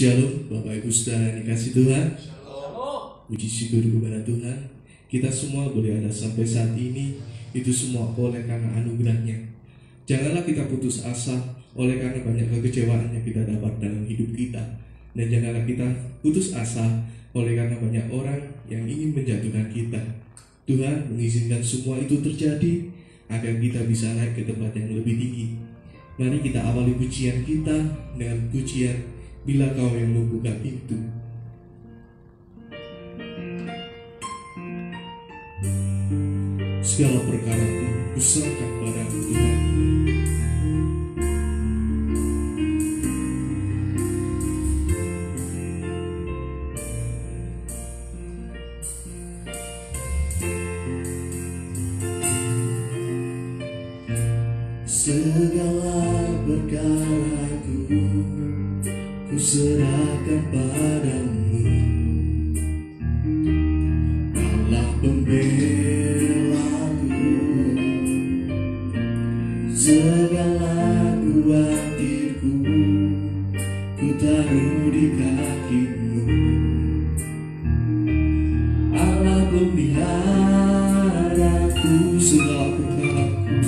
Shalom Bapak Ibu Saudara yang dikasih Tuhan. Puji syukur kepada Tuhan, kita semua boleh ada sampai saat ini. Itu semua oleh karena anugerahnya. Janganlah kita putus asa oleh karena banyak kekecewaan yang kita dapat dalam hidup kita. Dan janganlah kita putus asa oleh karena banyak orang yang ingin menjatuhkan kita. Tuhan mengizinkan semua itu terjadi agar kita bisa naik ke tempat yang lebih tinggi. Mari kita awali pujian kita dengan pujian Bila Kau yang membuka pintu. Segala perkara ku serahkan padamu Tuhan. Segala perkaraku ku serahkan padamu, Allah pembelaku. Segala kuatiku ku taruh di kakimu, Allah pemeliharaku. Segala perkaraku,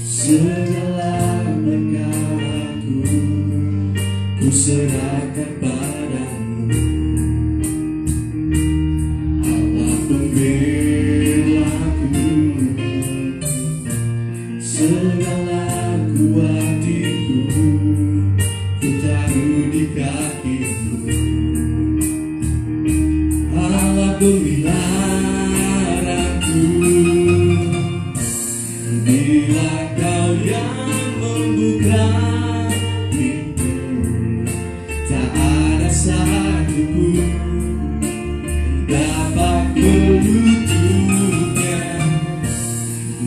segala perkaraku ku serahkan padamu, Allah pembelaku. Segala kuatiku ku taruh di kakimu, Allah pemeliharaku. Bila Kau yang membuka pintu, tak ada satu pun dapat menutupnya.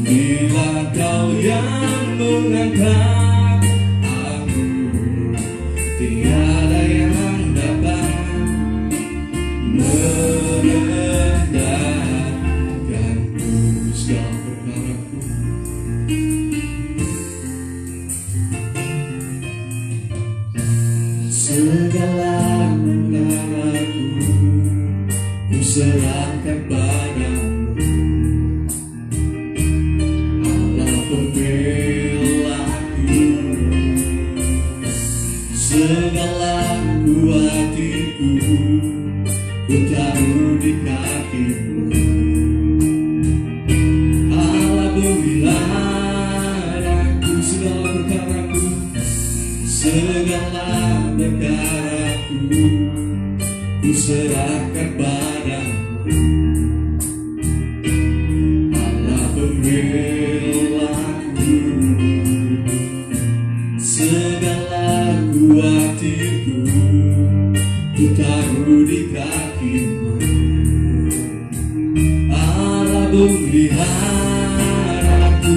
Bila Kau yang mengangkat aku, tiada yang dapat merendahkanku. Segala perkaraku, segala perkaraku ku serahkan padamu, Allah pembelaku. Segala kuatiku ku taruh di kakimu, Allah pemeliharaku. Segala perkaraku, segala perkaraku ku serahkan padamu, Allah pembelaku. Segala kuatiku ku taruh di kakimu, Allah pemeliharaku.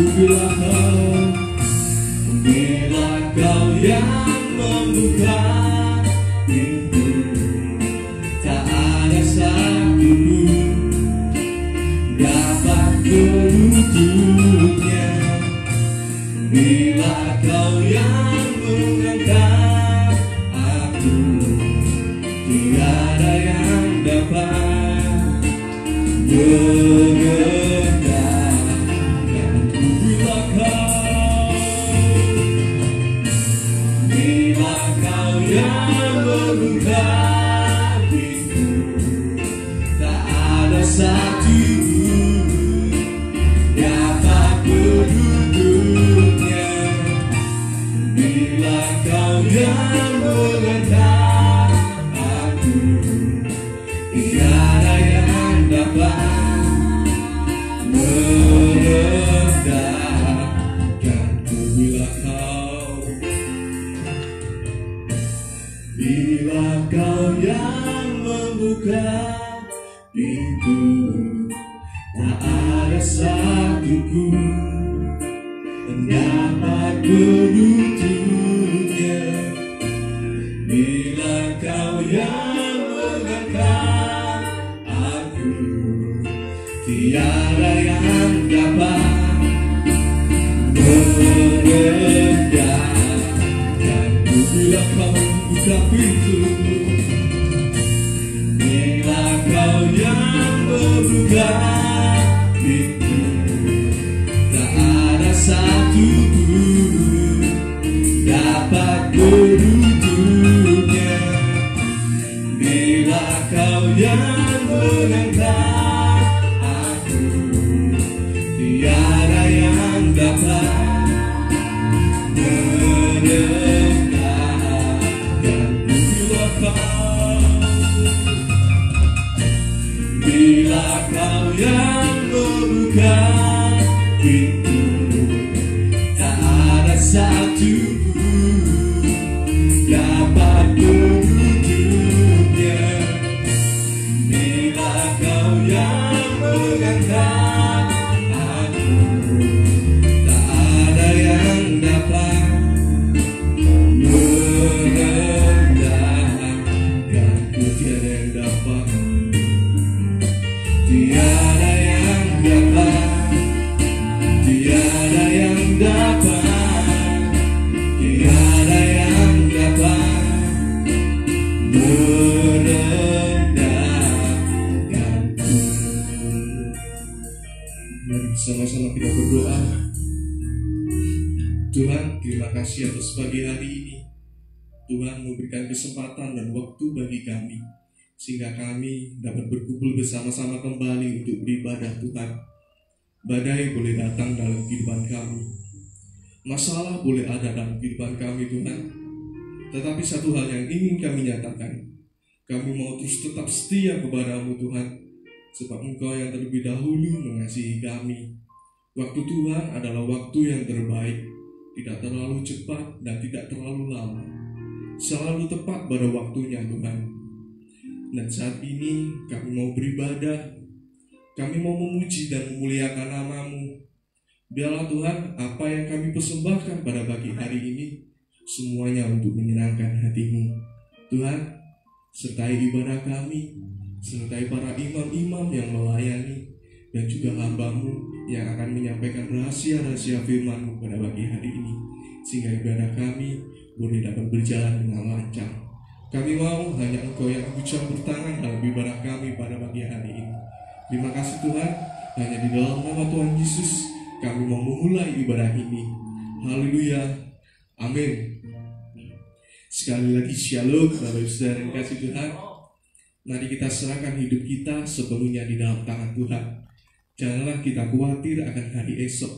Bila Kau yang membuka pintu, tak ada satu pun dapat menutupnya. Bila Kau yang mengangkat aku, tiada yang dapat merendahkanku. Bila Kau yang membuka pintu, tak ada satu pun dapat menutupnya. Bila Kau yang mengangkat aku, tiada yang dapat merendahkanku. Bila Kau yang membuka pintu, tak ada satu pun dapat menutupnya. Bila Kau yang mengangkat aku, tiada yang dapat merendahkanku. Bila Kau buka pintu. Bila kau yang membuka pintu, tak ada satu pun dapat menutupnya. Bila kau yang mengangkat aku, tiada yang dapat merendahkan. Bila kau yang membuka pintu, tak ada satu pun dapat menutupnya. Bila kau yang mengangkat aku, tak ada yang dapat merendahkanku. Tiada yang dapat, tiada yang dapat, tiada yang dapat, tiada yang dapat merendahkanku. Mari sama-sama kita berdoa. Tuhan, terima kasih atas pagi hari ini. Tuhan memberikan kesempatan dan waktu bagi kami, sehingga kami dapat berkumpul bersama-sama kembali untuk beribadah Tuhan. Badai boleh datang dalam kehidupan kami, masalah boleh ada dalam kehidupan kami Tuhan, tetapi satu hal yang ingin kami nyatakan, kami mau terus tetap setia kepadamu Tuhan, sebab Engkau yang terlebih dahulu mengasihi kami. Waktu Tuhan adalah waktu yang terbaik, tidak terlalu cepat dan tidak terlalu lama, selalu tepat pada waktunya Tuhan. Dan saat ini kami mau beribadah, kami mau memuji dan memuliakan nama-Mu. Biarlah Tuhan, apa yang kami persembahkan pada pagi hari ini, semuanya untuk menyenangkan hati-Mu. Tuhan, sertai ibadah kami, sertai para imam-imam yang melayani, dan juga hamba-Mu yang akan menyampaikan rahasia-rahasia firman-Mu pada pagi hari ini, sehingga ibadah kami boleh dapat berjalan dengan lancar. Kami mau hanya Engkau yang ikut campur tangan dalam ibadah kami pada pagi hari ini. Terima kasih Tuhan, hanya di dalam nama Tuhan Yesus kami mau memulai ibadah ini. Haleluya, amin. Sekali lagi shalom Bapak Ibu Saudara yang kasih Tuhan. Mari kita serahkan hidup kita sepenuhnya di dalam tangan Tuhan. Janganlah kita khawatir akan hari esok,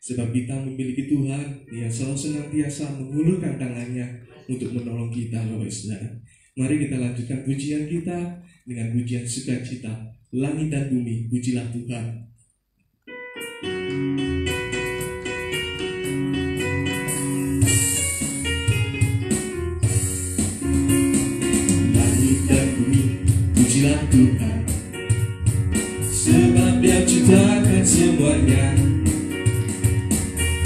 sebab kita memiliki Tuhan yang selalu senantiasa mengulurkan tangannya untuk menolong kita, Bapak Saudara. Mari kita lanjutkan pujian kita dengan pujian sukacita. Langit dan bumi, pujilah Tuhan. Langit dan bumi, pujilah Tuhan, sebab Dia ciptakan semuanya.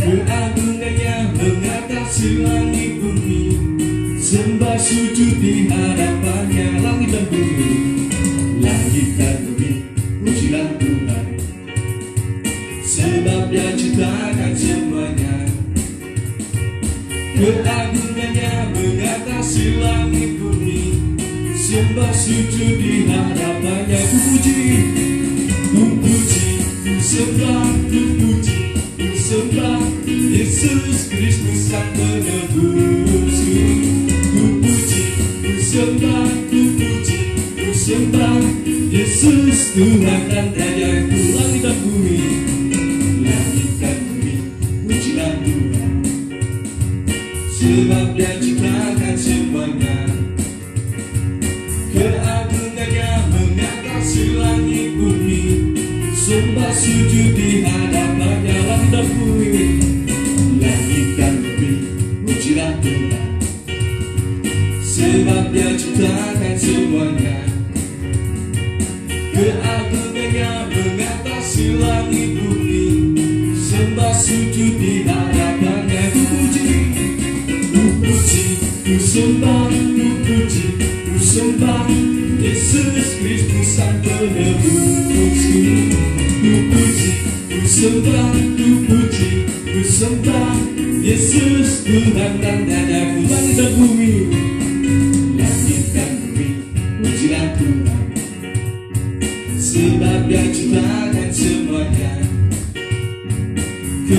Keagungannya mengatasi langit bumi, sembah sujud di hadapannya. Langit dan bumi, langit dan bumi, pujilah Tuhan, sebab Dia ciptakan semuanya. Keagungannya mengatasi langit bumi, sembah sujud di hadapannya. Ku puji, ku puji, ku sembah, ku puji, ku sembah Yesus Kristus Sang Penebusku. Ku puji, ku sembah, ku puji, ku sembah Yesus Tuhan dan Rajaku. Langit dan bumi, langit dan bumi, pujilah Tuhan, sebab Dia ciptakan semuanya. Keagungannya mengatasi langit bumi, sembah sujud di hadapannya. Langit dan bumi, langit dan bumi, pujilah Tuhan, sebab Dia ciptakan semuanya. Keagungannya mengatasi langit bumi, sembah sujud di hadapannya. Ku puji, ku puji, ku sembah, ku puji, ku sembah Yesus Kristus Sang Penebusku. Ku puji, ku sembah, ku puji, ku sembah Yesus Tuhan dan Rajaku. Langit dan bumi,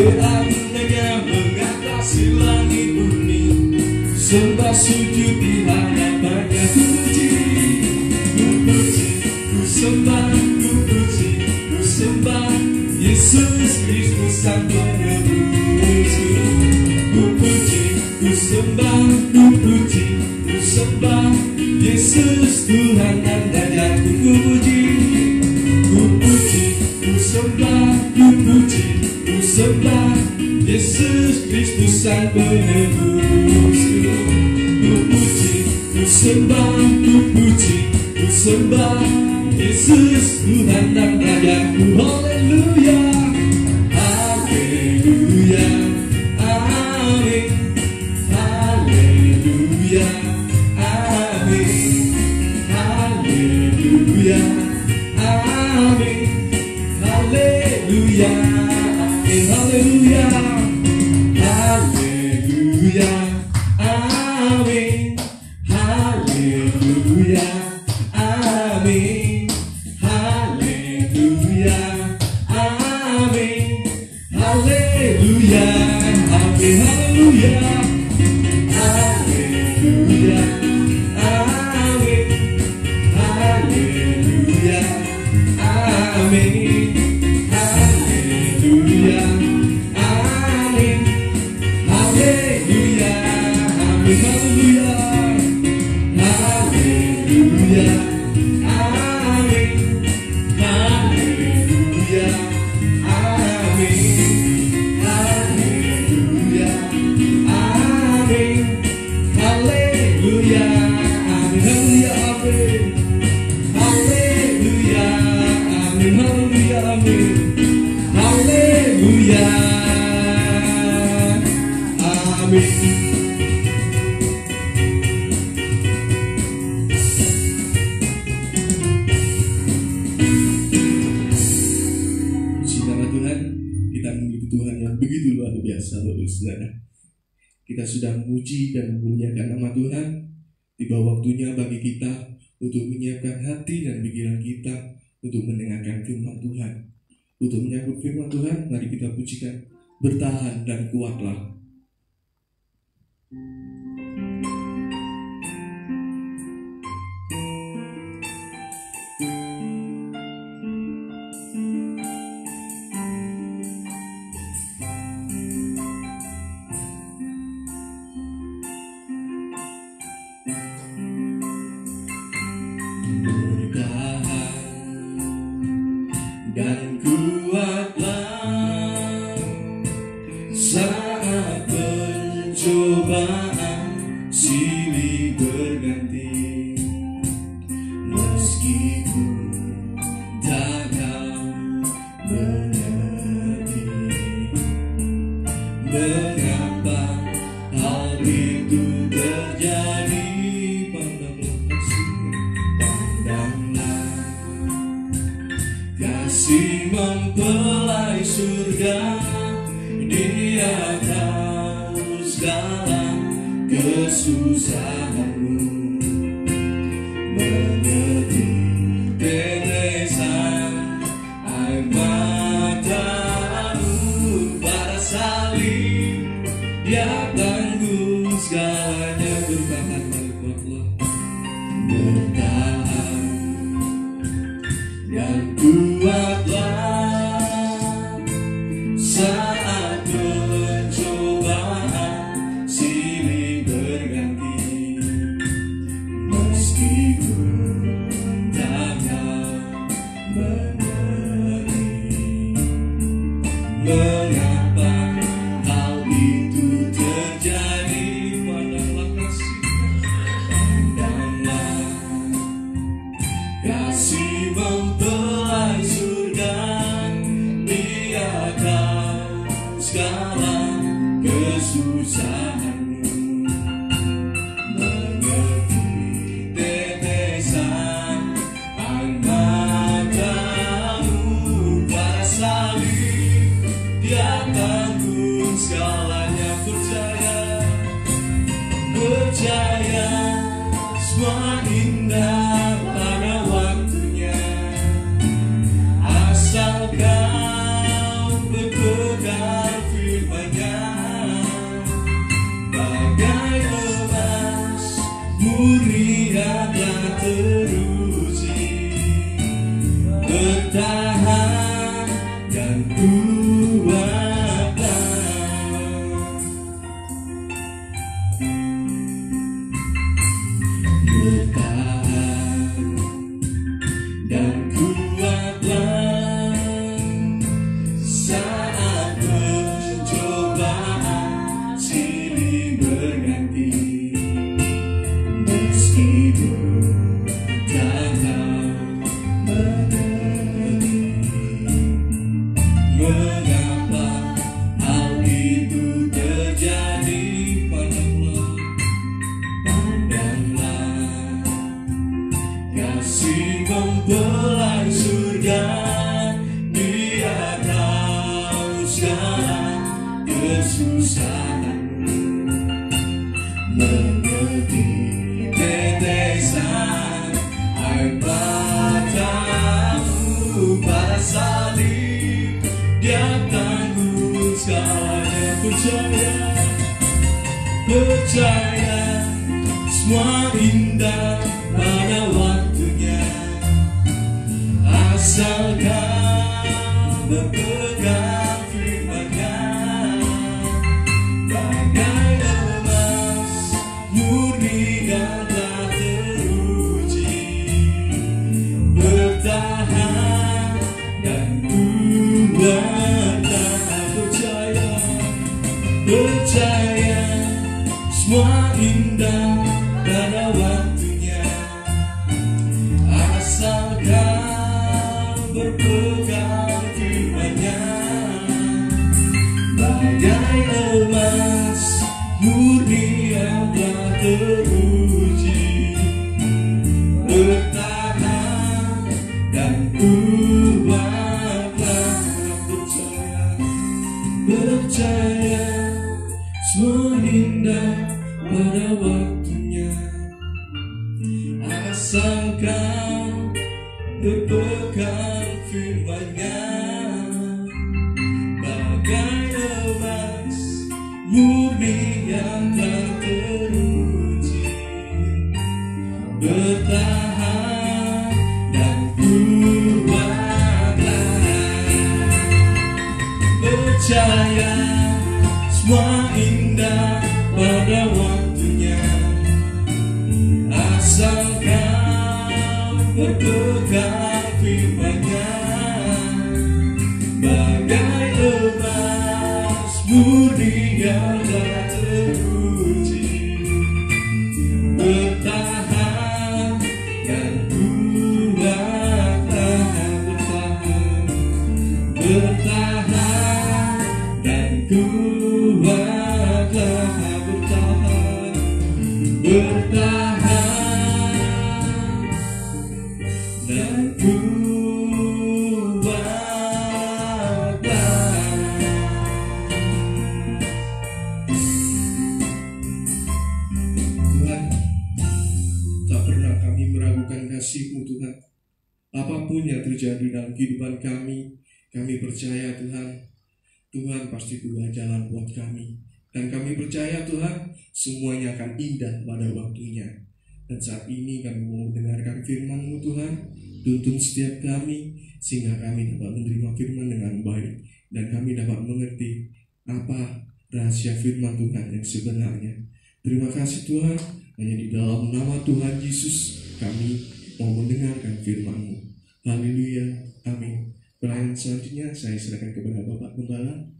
keagungannya mengatasi langit bumi. Sembah sujud di hadapannya, ku puji, ku sembah, ku puji, ku sembah Yesus Kristus Sang Penebusku. Ku puji, ku sembah, ku puji, ku sembah Yesus Tuhan dan Rajaku. Ku puji, ku puji, ku sembah, ku puji, ku sembah Yesus Kristus Sang Penebusku. Ku puji, ku sembah, ku puji, ku sembah Yesus Tuhan dan Rajaku. Haleluya, haleluya, amin, haleluya, amin, haleluya, amin, haleluya, amin, haleluya, haleluya, amin, haleluya, amin, haleluya, amin, haleluya, amin, haleluya, haleluya, amin, haleluya, amin, haleluya, amin, haleluya, amin, haleluya, haleluya, amin, haleluya, amin, haleluya, amin, haleluya, amin, haleluya, amin, haleluya, amin, haleluya, amin, haleluya, amin. Puji nama Tuhan, kita memiliki Tuhan yang begitu luar biasa, Bapak Saudara. Kita sudah memuji dan memuliakan nama Tuhan. Tiba waktunya bagi kita untuk menyiapkan hati dan pikiran kita untuk mendengarkan firman Tuhan. Untuk menyambut firman Tuhan, mari kita pujikan Bertahan dan Kuatlah. Dan kuatlah saat pencobaan silih berganti, meskipun takkan mengerti mengapa hal itu terjadi. Pandanglah kasih mempelai surga, Dia tahu segala kesusahanmu, mengerti tetesan air matamu pada salib. Dia tanggung segalanya, bertahan dan kuatlah, bertahan dan kuatlah saat pencobaan silih berganti, meskipun takkan mengerti mengapa hal itu terjadi. Pandanglah kasih, pandanglah kasih mempelai surga, Dia tahu segala kesusahanmu, mengerti tetesan air matamu pada salib. Dia tanggung segalanya, percaya, percaya semua indah pada waktunya, asal kau berpegang murni adalah teruji, bertahan dan kuatlah, bertahan dan kuatlah saat pencobaan silih berganti. Meskipun tak tahu mengerti mengapa hal itu terjadi, pandanglah kasih mempelai surga. Dia tahu segala kesusahan, mengerti tetesan air matamu pada salib. Dia tanggung segalanya. Percaya semua indah pada waktunya, asal kau berpegang firman-Nya. Bagai emas murni dan telah teruji, bertahan dan kuatlah. Percaya semua indah pada waktunya, asal kau berpegang firman-Nya. Bagai emas murni yang telah teruji, bertahan dan kuatlah. Percaya semua indah pada waktunya, asal kau berpegang firman-Nya. Bagai emas murni yang telah teruji, bertahan dan kuatlah. Percaya semua indah pada waktunya, asal kau berpegang firman-Nya. Bagai emas murni yang telah teruji, bertahan dan kuatlah. Bertahan dan kuatlah. Bertahan dan kuatlah. Tuhan, tak pernah kami meragukan kasih-Mu Tuhan. Apapun yang terjadi dalam kehidupan kami percaya Tuhan, Tuhan pasti buka jalan buat kami. Dan kami percaya Tuhan, semuanya akan indah pada waktunya. Dan saat ini kami mau mendengarkan firman-Mu Tuhan. Tuntun setiap kami, sehingga kami dapat menerima firman dengan baik. Dan kami dapat mengerti apa rahasia firman Tuhan yang sebenarnya. Terima kasih Tuhan, hanya di dalam nama Tuhan Yesus kami mau mendengarkan firman-Mu. Haleluya, amin. Pelayanan selanjutnya saya serahkan kepada Bapak Gembala.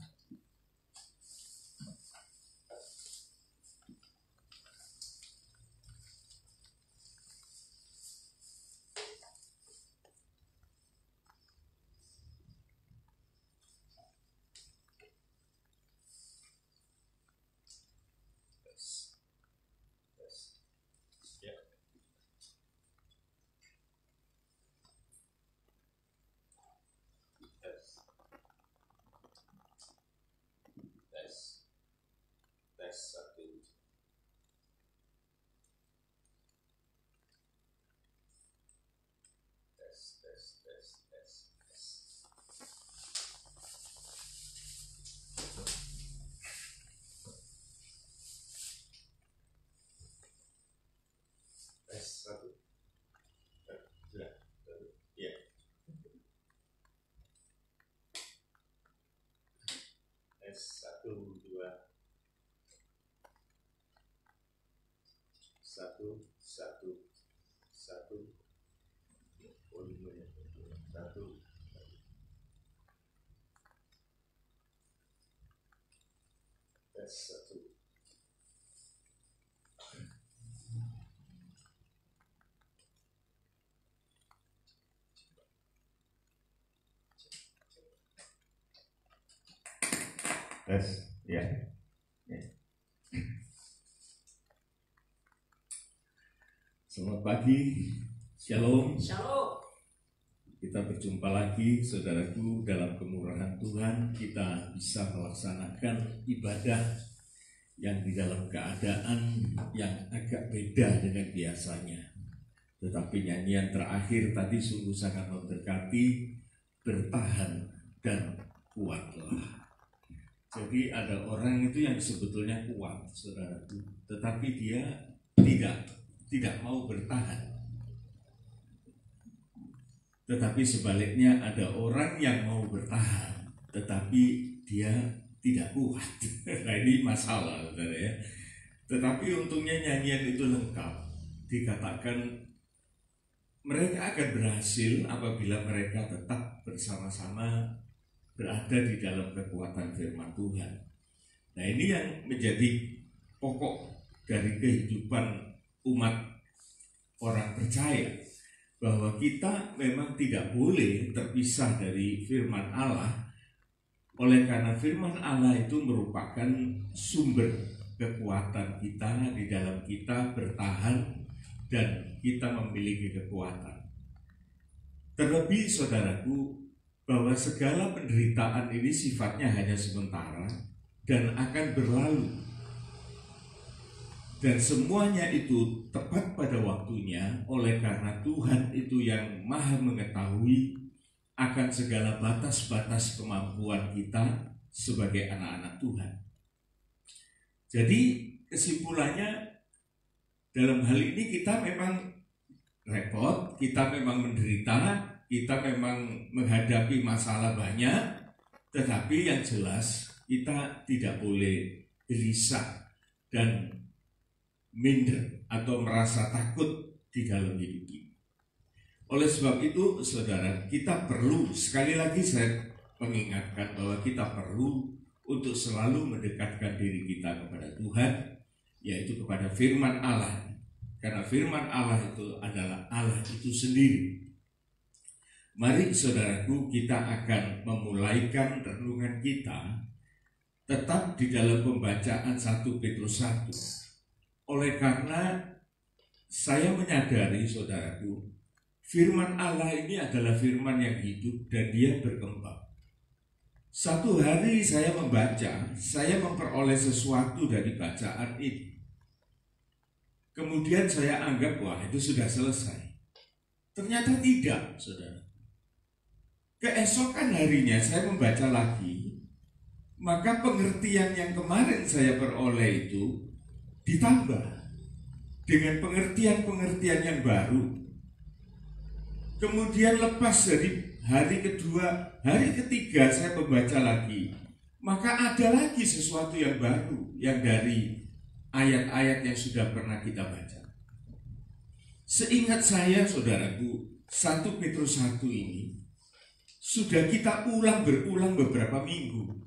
Satu, satu, satu. Volumenya satu. Tes satu. Tes, ya. Selamat pagi, Shalom. Shalom. Kita berjumpa lagi, saudaraku, dalam kemurahan Tuhan. Kita bisa melaksanakan ibadah yang di dalam keadaan yang agak beda dengan biasanya. Tetapi nyanyian terakhir tadi sungguh sangat memberkati, bertahan dan kuatlah. Jadi ada orang itu yang sebetulnya kuat, saudaraku, tetapi dia tidak mau bertahan. Tetapi sebaliknya ada orang yang mau bertahan, tetapi dia tidak kuat. Nah ini masalah, saudara ya. Tetapi untungnya nyanyian itu lengkap. Dikatakan mereka akan berhasil apabila mereka tetap bersama-sama berada di dalam kekuatan firman Tuhan. Nah ini yang menjadi pokok dari kehidupan umat orang percaya, bahwa kita memang tidak boleh terpisah dari firman Allah, oleh karena firman Allah itu merupakan sumber kekuatan kita di dalam kita bertahan dan kita memiliki kekuatan. Terlebih saudaraku, bahwa segala penderitaan ini sifatnya hanya sementara dan akan berlalu. Dan semuanya itu tepat pada waktunya, oleh karena Tuhan itu yang maha mengetahui akan segala batas-batas kemampuan kita sebagai anak-anak Tuhan. Jadi kesimpulannya, dalam hal ini kita memang repot, kita memang menderita, kita memang menghadapi masalah banyak, tetapi yang jelas kita tidak boleh gelisah dan minder atau merasa takut di dalam hidup ini. Oleh sebab itu, saudara, kita perlu, sekali lagi saya mengingatkan bahwa kita perlu untuk selalu mendekatkan diri kita kepada Tuhan, yaitu kepada firman Allah. Karena firman Allah itu adalah Allah itu sendiri. Mari saudaraku, kita akan memulaikan renungan kita tetap di dalam pembacaan 1 Petrus 1. Oleh karena saya menyadari, saudaraku, firman Allah ini adalah firman yang hidup dan dia berkembang. Satu hari saya membaca, saya memperoleh sesuatu dari bacaan ini. Kemudian saya anggap, wah itu sudah selesai. Ternyata tidak, saudara. Keesokan harinya saya membaca lagi, maka pengertian yang kemarin saya peroleh itu ditambah dengan pengertian-pengertian yang baru. Kemudian lepas dari hari kedua, hari ketiga saya membaca lagi, maka ada lagi sesuatu yang baru yang dari ayat-ayat yang sudah pernah kita baca. Seingat saya, saudaraku, 1 Petrus 1 ini sudah kita berulang beberapa minggu.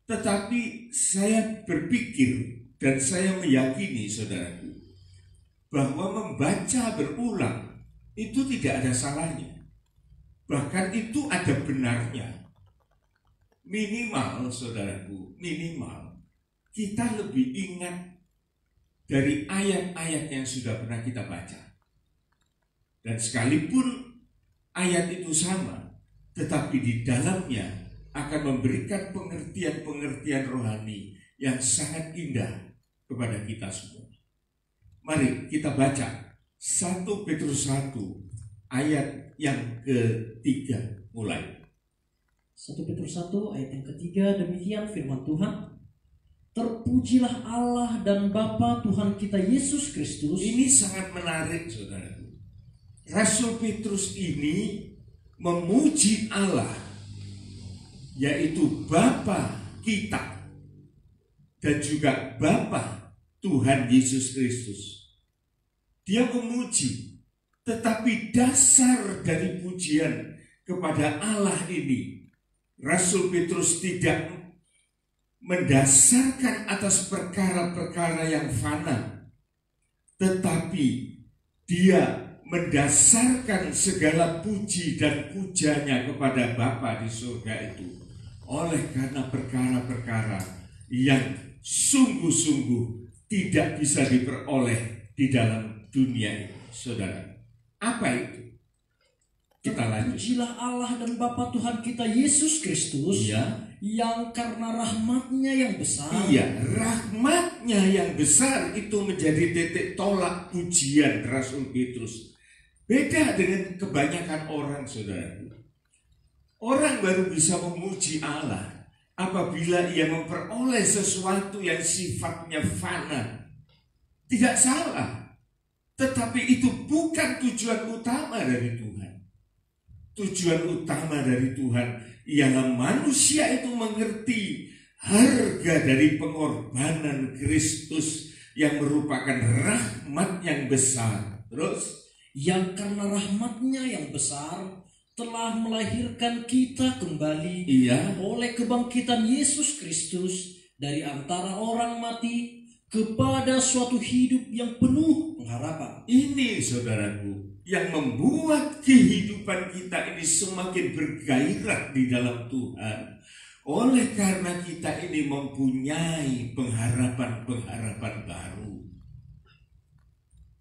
Tetapi saya berpikir dan saya meyakini, saudaraku, bahwa membaca berulang itu tidak ada salahnya. Bahkan itu ada benarnya. Minimal, saudaraku, minimal kita lebih ingat dari ayat-ayat yang sudah pernah kita baca. Dan sekalipun ayat itu sama, tetapi di dalamnya akan memberikan pengertian-pengertian rohani yang sangat indah kepada kita semua. Mari kita baca 1 Petrus 1 ayat yang ketiga mulai. 1 Petrus 1 ayat yang ketiga, demikian firman Tuhan. Terpujilah Allah dan Bapa Tuhan kita Yesus Kristus. Ini sangat menarik, saudara. Rasul Petrus ini memuji Allah, yaitu Bapa kita dan juga Bapa Tuhan Yesus Kristus. Dia memuji, tetapi dasar dari pujian kepada Allah ini, Rasul Petrus tidak mendasarkan atas perkara-perkara yang fana, tetapi dia mendasarkan segala puji dan pujanya kepada Bapa di surga itu oleh karena perkara-perkara yang sungguh-sungguh tidak bisa diperoleh di dalam dunia ini. Saudara, apa itu? Kita lanjut. Pujilah Allah dan Bapa Tuhan kita Yesus Kristus, Iya. yang karena rahmat-Nya yang besar. Iya, rahmat-Nya yang besar itu menjadi titik tolak pujian Rasul Petrus. Beda dengan kebanyakan orang, saudaraku. Orang baru bisa memuji Allah apabila ia memperoleh sesuatu yang sifatnya fana. Tidak salah, tetapi itu bukan tujuan utama dari Tuhan. Tujuan utama dari Tuhan ialah manusia itu mengerti harga dari pengorbanan Kristus yang merupakan rahmat yang besar. Terus, yang karena rahmat-Nya yang besar telah melahirkan kita kembali iya, oleh kebangkitan Yesus Kristus dari antara orang mati kepada suatu hidup yang penuh pengharapan. ini saudaraku yang membuat kehidupan kita ini semakin bergairah di dalam Tuhan. Oleh karena kita ini mempunyai pengharapan-pengharapan baru.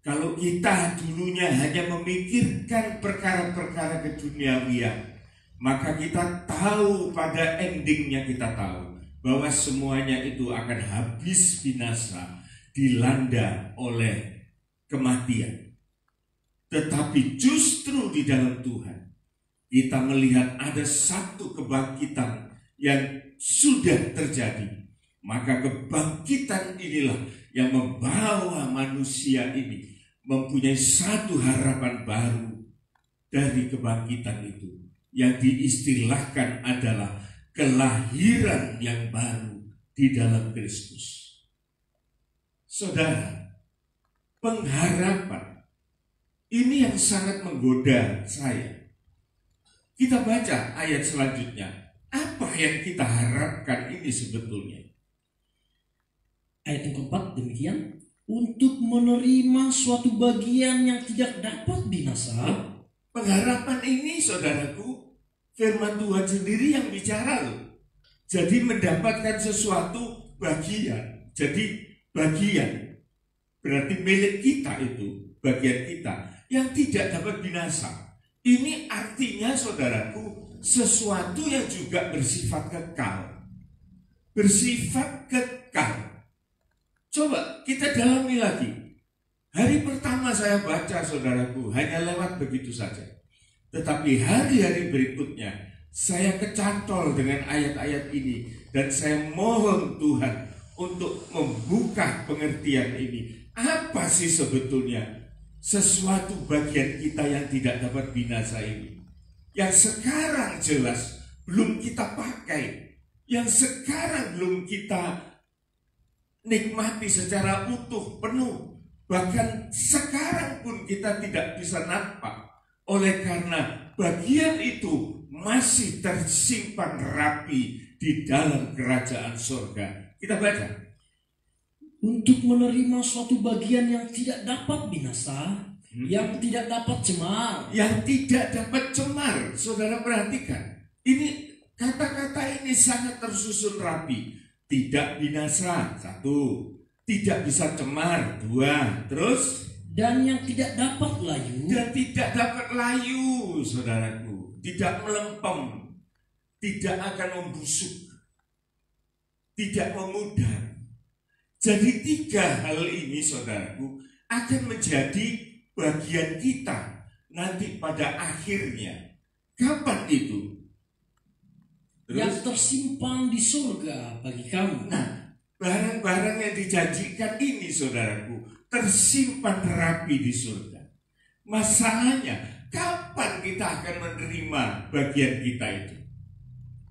Kalau kita dulunya hanya memikirkan perkara-perkara keduniawian, maka kita tahu pada endingnya, kita tahu bahwa semuanya itu akan habis binasa, dilanda oleh kematian. Tetapi justru di dalam Tuhan kita melihat ada satu kebangkitan yang sudah terjadi. Maka kebangkitan inilah yang membawa manusia ini mempunyai satu harapan baru dari kebangkitan itu, yang diistilahkan adalah kelahiran yang baru di dalam Kristus. Saudara, pengharapan ini yang sangat menggoda saya. Kita baca ayat selanjutnya. Apa yang kita harapkan ini sebetulnya? Ayat yang keempat demikian, untuk menerima suatu bagian yang tidak dapat binasa. Pengharapan ini, saudaraku, firman Tuhan sendiri yang bicara loh. Jadi mendapatkan sesuatu bagian. Jadi bagian berarti milik kita, itu bagian kita yang tidak dapat binasa. Ini artinya, saudaraku, sesuatu yang juga bersifat kekal. Bersifat kekal. Coba kita dalami lagi. Hari pertama saya baca, saudaraku, hanya lewat begitu saja. Tetapi hari-hari berikutnya saya kecantol dengan ayat-ayat ini, dan saya mohon Tuhan untuk membuka pengertian ini. Apa sih sebetulnya sesuatu bagian kita yang tidak dapat binasa ini, yang sekarang jelas belum kita pakai, yang sekarang belum kita nikmati secara utuh, penuh. Bahkan sekarang pun kita tidak bisa nampak, oleh karena bagian itu masih tersimpan rapi di dalam kerajaan surga. Kita baca. Untuk menerima suatu bagian yang tidak dapat binasa, yang tidak dapat cemar. Yang tidak dapat cemar. Saudara perhatikan, ini kata-kata ini sangat tersusun rapi. Tidak binasa, satu. Tidak bisa cemar, dua. Terus, dan yang tidak dapat layu. Dan tidak dapat layu, saudaraku. Tidak melempem, tidak akan membusuk, tidak memudar. Jadi tiga hal ini, saudaraku, akan menjadi bagian kita nanti pada akhirnya. Kapan itu? Yang tersimpan di surga bagi kamu. Nah, barang-barang yang dijanjikan ini, saudaraku, tersimpan rapi di surga. Masalahnya, kapan kita akan menerima bagian kita itu?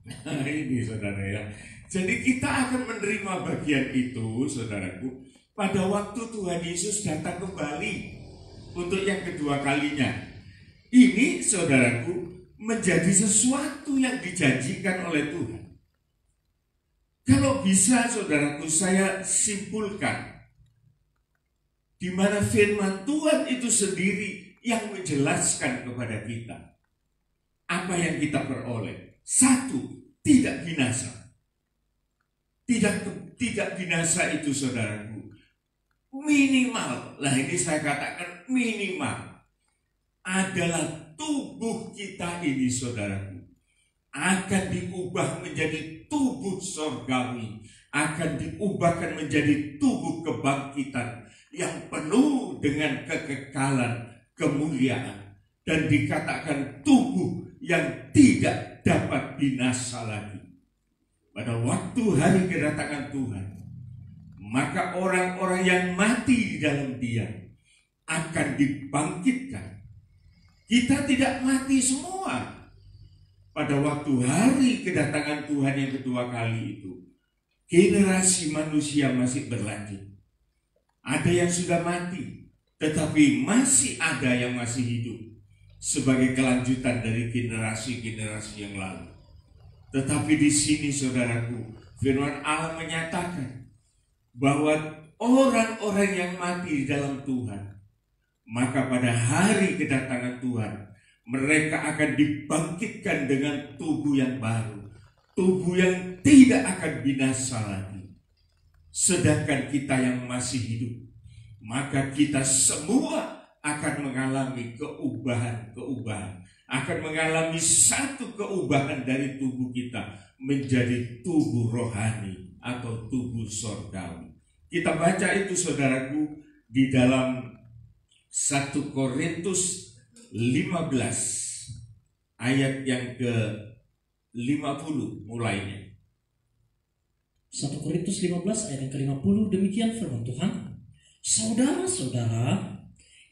Nah, ini saudara ya. Jadi kita akan menerima bagian itu, saudaraku, pada waktu Tuhan Yesus datang kembali untuk yang kedua kalinya. Ini saudaraku menjadi sesuatu yang dijanjikan oleh Tuhan. Kalau bisa saudaraku saya simpulkan, di mana firman Tuhan itu sendiri yang menjelaskan kepada kita apa yang kita peroleh. Satu, tidak binasa. Tidak binasa itu saudaraku minimal, lah ini saya katakan minimal, adalah tubuh kita ini saudaraku akan diubah menjadi tubuh sorgawi, akan diubahkan menjadi tubuh kebangkitan yang penuh dengan kekekalan, kemuliaan, dan dikatakan tubuh yang tidak dapat binasa lagi. Pada waktu hari kedatangan Tuhan, maka orang-orang yang mati di dalam Dia akan dibangkitkan. Kita tidak mati semua. Pada waktu hari kedatangan Tuhan yang kedua kali itu, generasi manusia masih berlanjut. Ada yang sudah mati, tetapi masih ada yang masih hidup sebagai kelanjutan dari generasi-generasi yang lalu. Tetapi di sini saudaraku, firman Allah menyatakan bahwa orang-orang yang mati di dalam Tuhan, maka pada hari kedatangan Tuhan, mereka akan dibangkitkan dengan tubuh yang baru, tubuh yang tidak akan binasa lagi. Sedangkan kita yang masih hidup, maka kita semua akan mengalami keubahan, akan mengalami satu keubahan dari tubuh kita menjadi tubuh rohani atau tubuh sorgawi. Kita baca itu saudaraku di dalam 1 Korintus 15 ayat yang ke-50 mulainya. 1 Korintus 15 ayat yang ke-50, demikian firman Tuhan. Saudara-saudara,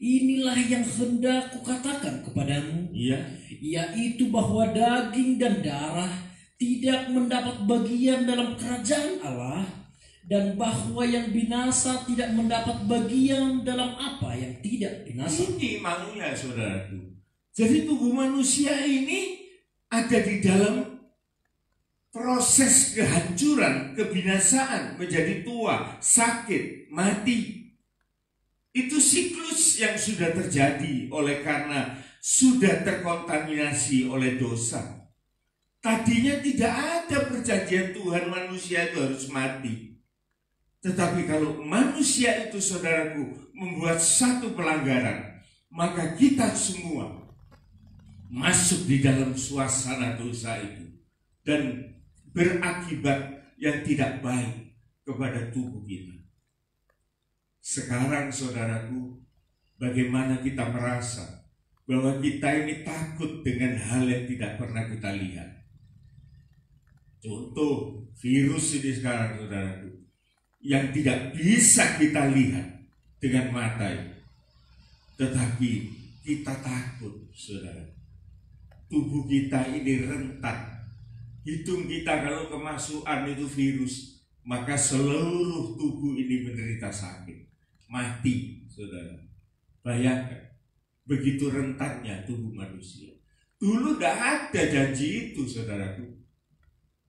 inilah yang hendak kukatakan kepadamu, yaitu bahwa daging dan darah tidak mendapat bagian dalam kerajaan Allah, dan bahwa yang binasa tidak mendapat bagian dalam apa yang tidak binasa. Ini maunya saudaraku. Jadi tubuh manusia ini ada di dalam proses kehancuran, kebinasaan, menjadi tua, sakit, mati. Itu siklus yang sudah terjadi oleh karena sudah terkontaminasi oleh dosa. Tadinya tidak ada perjanjian Tuhan manusia itu harus mati. Tetapi kalau manusia itu saudaraku membuat satu pelanggaran, maka kita semua masuk di dalam suasana dosa itu dan berakibat yang tidak baik kepada tubuh kita. Sekarang saudaraku, bagaimana kita merasa bahwa kita ini takut dengan hal yang tidak pernah kita lihat. Contoh virus ini sekarang saudaraku, yang tidak bisa kita lihat dengan mata ini. Tetapi kita takut saudara. Tubuh kita ini rentan. Hidung kita kalau kemasukan itu virus, maka seluruh tubuh ini menderita sakit, mati saudara. Bayangkan begitu rentannya tubuh manusia. Dulu tidak ada janji itu saudaraku.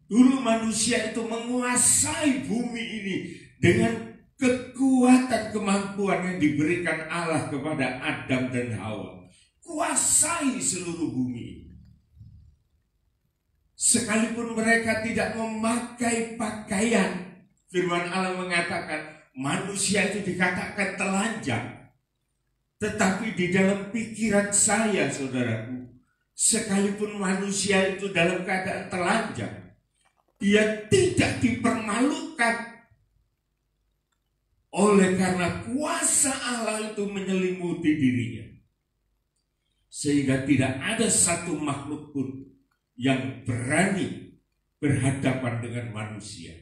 Dulu manusia itu menguasai bumi ini dengan kekuatan kemampuan yang diberikan Allah kepada Adam dan Hawa. Kuasai seluruh bumi. Sekalipun mereka tidak memakai pakaian, firman Allah mengatakan manusia itu dikatakan telanjang. Tetapi di dalam pikiran saya saudaraku, sekalipun manusia itu dalam keadaan telanjang, dia tidak dipermalukan oleh karena kuasa Allah itu menyelimuti dirinya. Sehingga tidak ada satu makhluk pun yang berani berhadapan dengan manusia.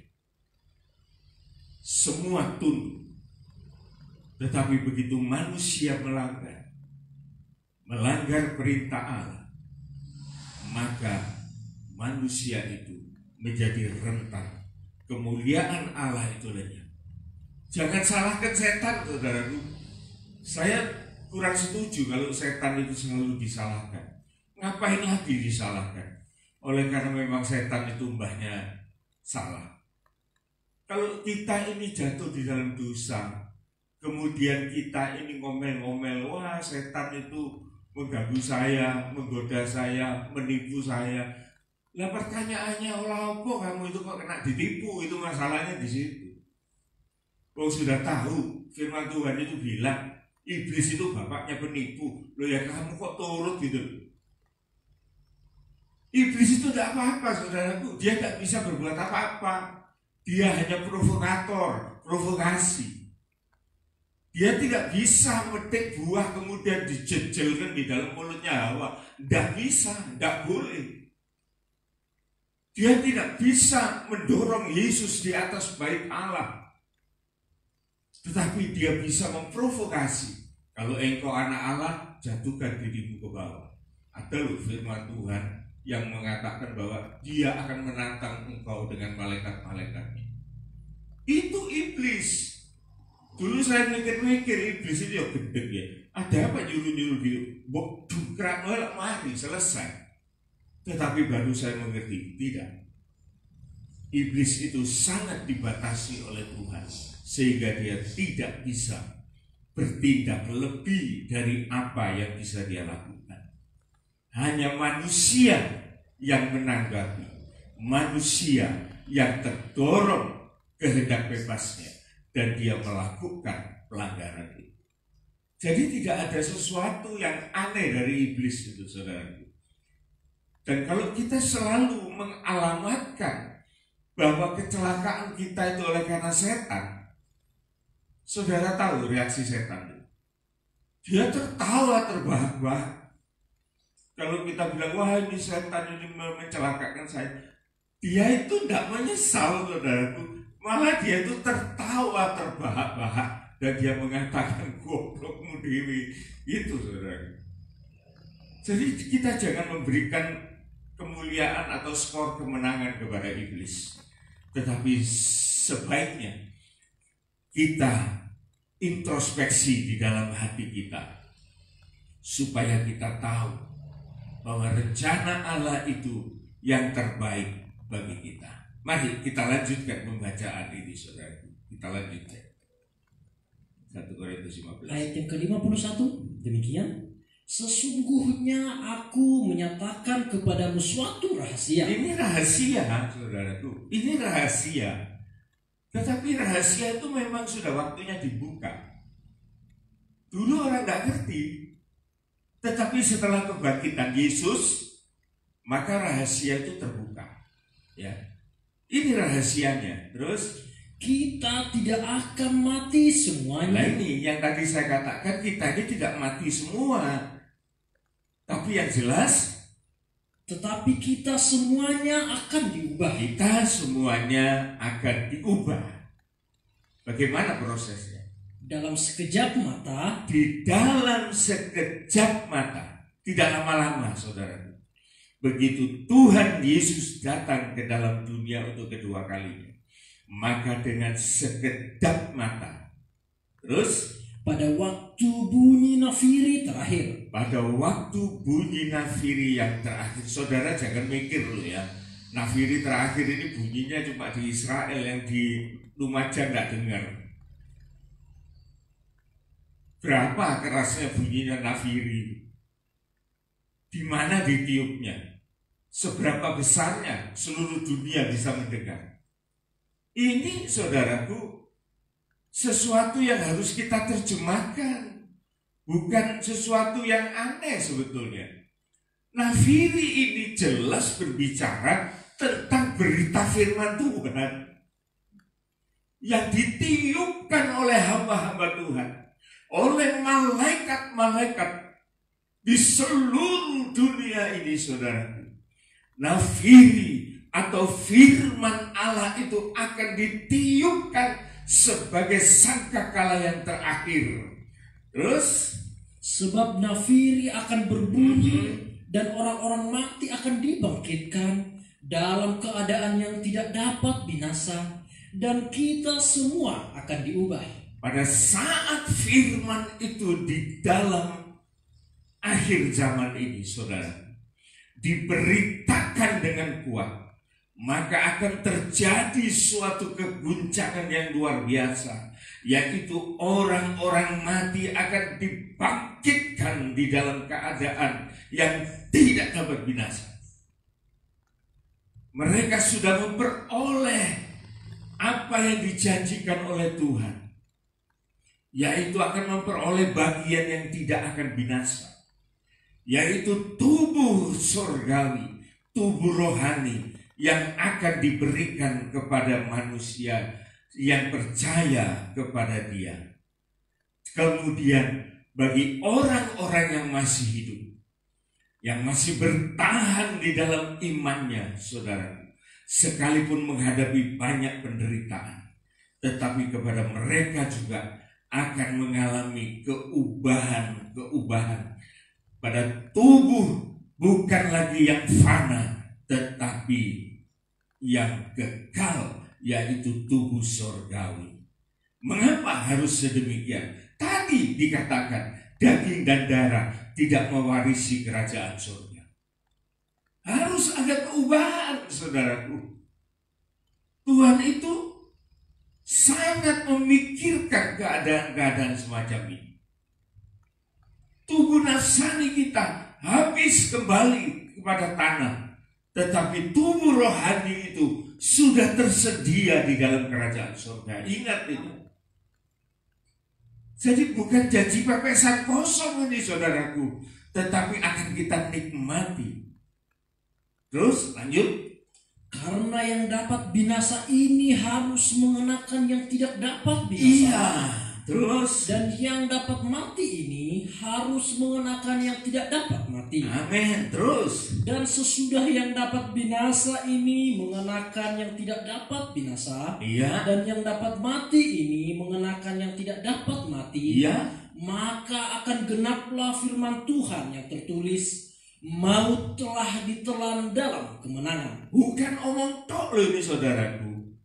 Semua tunduk. Tetapi begitu manusia melanggar perintah Allah, maka manusia itu menjadi rentan. Kemuliaan Allah itu lenyap. Jangan salahkan setan, saudaraku. Saya kurang setuju kalau setan itu selalu disalahkan. Ngapain lagi disalahkan? Oleh karena memang setan itu mbahnya salah. Kalau kita ini jatuh di dalam dosa, kemudian kita ini ngomel-ngomel, wah setan itu mengganggu saya, menggoda saya, menipu saya. Lah pertanyaannya, olah apa kamu itu kok kena ditipu? Itu masalahnya di situ. Oh sudah tahu firman Tuhan itu bilang iblis itu bapaknya penipu. Loh ya kamu kok turut gitu. Iblis itu tidak apa-apa, saudaraku. Dia tidak bisa berbuat apa-apa. Dia hanya provokator, provokasi. Dia tidak bisa metik buah kemudian dijejelkan di dalam mulutnya Hawa. Tidak bisa, tidak boleh. Dia tidak bisa mendorong Yesus di atas bait Allah. Tetapi dia bisa memprovokasi. Kalau engkau anak Allah, jatuhkan dirimu ke bawah. Ada loh firman Tuhan yang mengatakan bahwa dia akan menantang engkau dengan malaikat-malaikatnya. Itu iblis. Dulu saya mikir-mikir iblis itu ya gendeng ya. Ada apa nyuruh-nyuruh gitu? Bok dungkrak mati selesai. Tetapi baru saya mengerti, tidak. Iblis itu sangat dibatasi oleh Tuhan sehingga dia tidak bisa bertindak lebih dari apa yang bisa dia lakukan. Hanya manusia yang menanggapi, manusia yang terdorong kehendak bebasnya dan dia melakukan pelanggaran itu. Jadi tidak ada sesuatu yang aneh dari iblis itu, saudaraku. Dan kalau kita selalu mengalamatkan bahwa kecelakaan kita itu oleh karena setan, saudara tahu reaksi setan itu? Dia tertawa terbahak-bahak. Kalau kita bilang, wah ini setan ini mencelakakan saya, dia itu tidak menyesal, saudaraku. Malah dia itu tertawa terbahak-bahak dan dia mengatakan goblokmu dewi. Itu, saudara. Jadi kita jangan memberikan kemuliaan atau skor kemenangan kepada iblis. Tetapi sebaiknya kita introspeksi di dalam hati kita supaya kita tahu bahwa rencana Allah itu yang terbaik bagi kita. Mari kita lanjutkan pembacaan ini, saudara. Kita lanjutkan 1 Korintus 15 ayat yang ke-51. Demikian, sesungguhnya aku menyatakan kepadamu suatu rahasia. Ini rahasia, saudaraku. Ini rahasia. Tetapi rahasia itu memang sudah waktunya dibuka. Dulu orang nggak ngerti. Tetapi setelah kebangkitan Yesus, maka rahasia itu terbuka. Ya, ini rahasianya. Terus kita tidak akan mati semuanya. Nah ini yang tadi saya katakan, kita ini tidak mati semua. Tapi yang jelas, tetapi kita semuanya akan diubah. Kita semuanya akan diubah. Bagaimana prosesnya? Dalam sekejap mata. Di dalam sekejap mata. Tidak lama-lama, saudara. Begitu Tuhan Yesus datang ke dalam dunia untuk kedua kalinya, maka dengan sekejap mata. Terus pada waktu bunyi nafiri terakhir. Pada waktu bunyi nafiri yang terakhir. Saudara jangan mikir loh ya, nafiri terakhir ini bunyinya cuma di Israel, yang di Lumajang nggak dengar. Berapa kerasnya bunyinya nafiri? Di mana ditiupnya? Seberapa besarnya seluruh dunia bisa mendengar? Ini, saudaraku, sesuatu yang harus kita terjemahkan, bukan sesuatu yang aneh sebetulnya. Nafiri ini jelas berbicara tentang berita firman Tuhan yang ditiupkan oleh hamba-hamba Tuhan, oleh malaikat-malaikat di seluruh dunia ini, saudara. Nafiri atau firman Allah itu akan ditiupkan sebagai sangkakala yang terakhir. Terus, sebab nafiri akan berbunyi dan orang-orang mati akan dibangkitkan dalam keadaan yang tidak dapat binasa, dan kita semua akan diubah. Pada saat firman itu di dalam akhir zaman ini, saudara, diberitakan dengan kuat, maka akan terjadi suatu keguncangan yang luar biasa, yaitu orang-orang mati akan dibangkitkan di dalam keadaan yang tidak dapat binasa. Mereka sudah memperoleh apa yang dijanjikan oleh Tuhan, yaitu akan memperoleh bagian yang tidak akan binasa, yaitu tubuh surgawi, tubuh rohani yang akan diberikan kepada manusia yang percaya kepada Dia. Kemudian bagi orang-orang yang masih hidup, yang masih bertahan di dalam imannya, saudara, sekalipun menghadapi banyak penderitaan, tetapi kepada mereka juga akan mengalami keubahan pada tubuh, bukan lagi yang fana, tetapi yang kekal, yaitu tubuh surgawi. Mengapa harus sedemikian? Tadi dikatakan daging dan darah tidak mewarisi kerajaan surga. Harus ada perubahan, saudaraku. Tuhan itu sangat memikirkan keadaan-keadaan semacam ini. Tubuh nafsani kita habis kembali kepada tanah, tetapi tubuh rohani itu sudah tersedia di dalam kerajaan surga. Ingat itu. Jadi bukan janji pepesan kosong ini, saudaraku, tetapi akan kita nikmati. Terus lanjut. Karena yang dapat binasa ini harus mengenakan yang tidak dapat binasa. Iya. Terus. Dan yang dapat mati ini harus mengenakan yang tidak dapat mati. Amin. Terus. Dan sesudah yang dapat binasa ini mengenakan yang tidak dapat binasa. Iya. Dan yang dapat mati ini mengenakan yang tidak dapat mati. Iya. Maka akan genaplah firman Tuhan yang tertulis, maut telah ditelan dalam kemenangan. Bukan omong tok loh ini, saudaraku,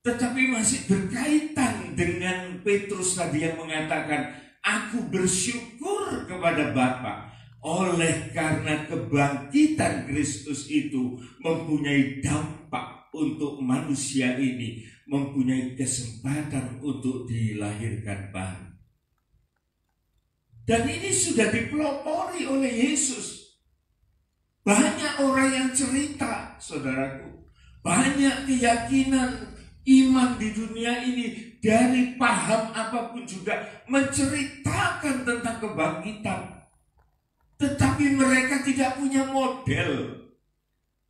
tetapi masih berkaitan dengan Petrus tadi yang mengatakan, aku bersyukur kepada Bapa oleh karena kebangkitan Kristus itu mempunyai dampak untuk manusia ini, mempunyai kesempatan untuk dilahirkan baru. Dan ini sudah dipelopori oleh Yesus. Banyak orang yang cerita, saudaraku, banyak keyakinan iman di dunia ini dari paham apapun juga menceritakan tentang kebangkitan. Tetapi mereka tidak punya model.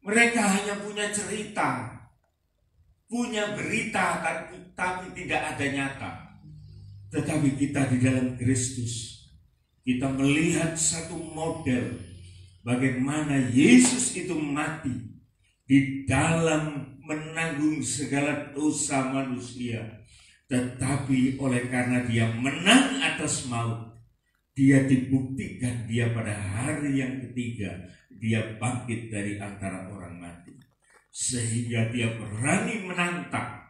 Mereka hanya punya cerita, punya berita, tapi tidak ada nyata. Tetapi kita di dalam Kristus, kita melihat satu model bagaimana Yesus itu mati di dalam menanggung segala dosa manusia. Tetapi oleh karena dia menang atas maut, dia dibuktikan dia pada hari yang ketiga, dia bangkit dari antara orang mati. Sehingga dia berani menantang,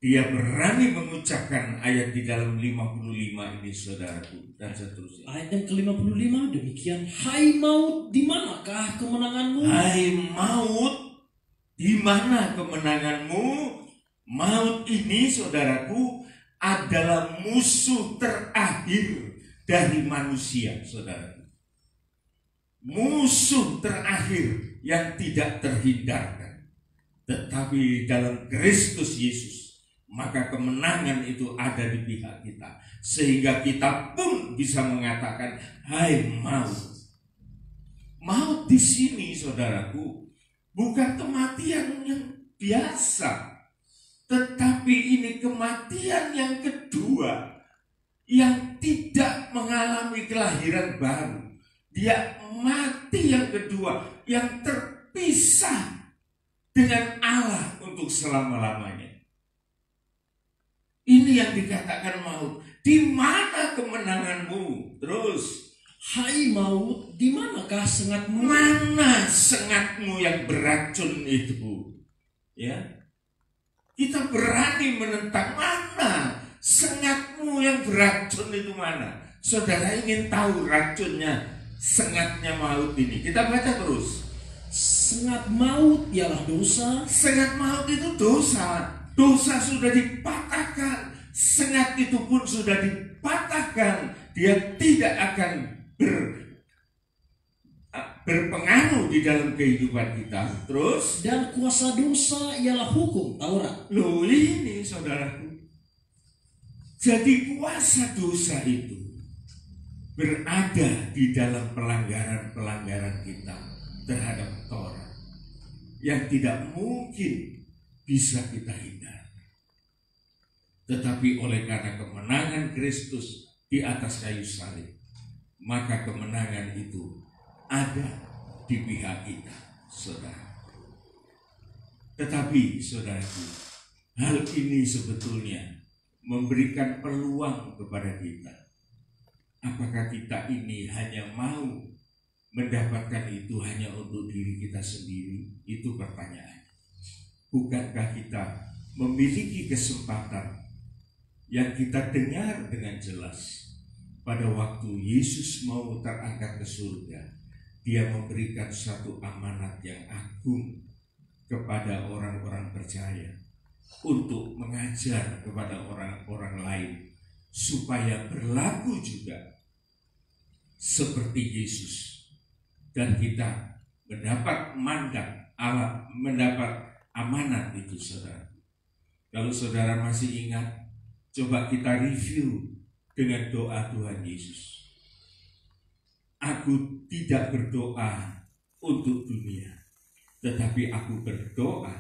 dia berani mengucapkan ayat di dalam 55 ini, saudaraku, dan seterusnya. Ayat yang ke-55 demikian, hai maut, di manakah kemenanganmu? Hai maut, di mana kemenanganmu? Maut ini, saudaraku, adalah musuh terakhir dari manusia, saudaraku. Musuh terakhir yang tidak terhindarkan. Tetapi dalam Kristus Yesus, maka kemenangan itu ada di pihak kita. Sehingga kita pun bisa mengatakan, hai maut. Maut di sini, saudaraku, bukan kematian yang biasa, tetapi ini kematian yang kedua, yang tidak mengalami kelahiran baru. Dia mati yang kedua, yang terpisah dengan Allah untuk selama-lamanya. Ini yang dikatakan maut. Di mana kemenanganmu? Terus, hai maut, di manakah sengatmu? Mana sengatmu yang beracun itu? Ya, Kita berani menentang. Mana sengatmu yang beracun itu mana? Saudara ingin tahu racunnya, sengatnya maut ini. Kita baca terus. Sengat maut ialah dosa. Sengat maut itu dosa. Dosa sudah dipatahkan. Sengat itu pun sudah dipatahkan. Dia tidak akan berpengaruh di dalam kehidupan kita. Terus, dan kuasa dosa ialah hukum Taurat. Loh ini saudaraku, jadi kuasa dosa itu berada di dalam pelanggaran-pelanggaran kita terhadap Taurat yang tidak mungkin bisa kita hindari. Tetapi oleh karena kemenangan Kristus di atas kayu salib, maka kemenangan itu ada di pihak kita, saudara. Tetapi saudaraku, hal ini sebetulnya memberikan peluang kepada kita. Apakah kita ini hanya mau mendapatkan itu hanya untuk diri kita sendiri? Itu pertanyaan. Bukankah kita memiliki kesempatan yang kita dengar dengan jelas pada waktu Yesus mau terangkat ke surga? Dia memberikan satu amanat yang agung kepada orang-orang percaya untuk mengajar kepada orang-orang lain supaya berlaku juga seperti Yesus. Dan kita mendapat mandat Allah, mendapat amanat itu, saudara. Kalau saudara masih ingat, coba kita review dengan doa Tuhan Yesus. Aku tidak berdoa untuk dunia, tetapi aku berdoa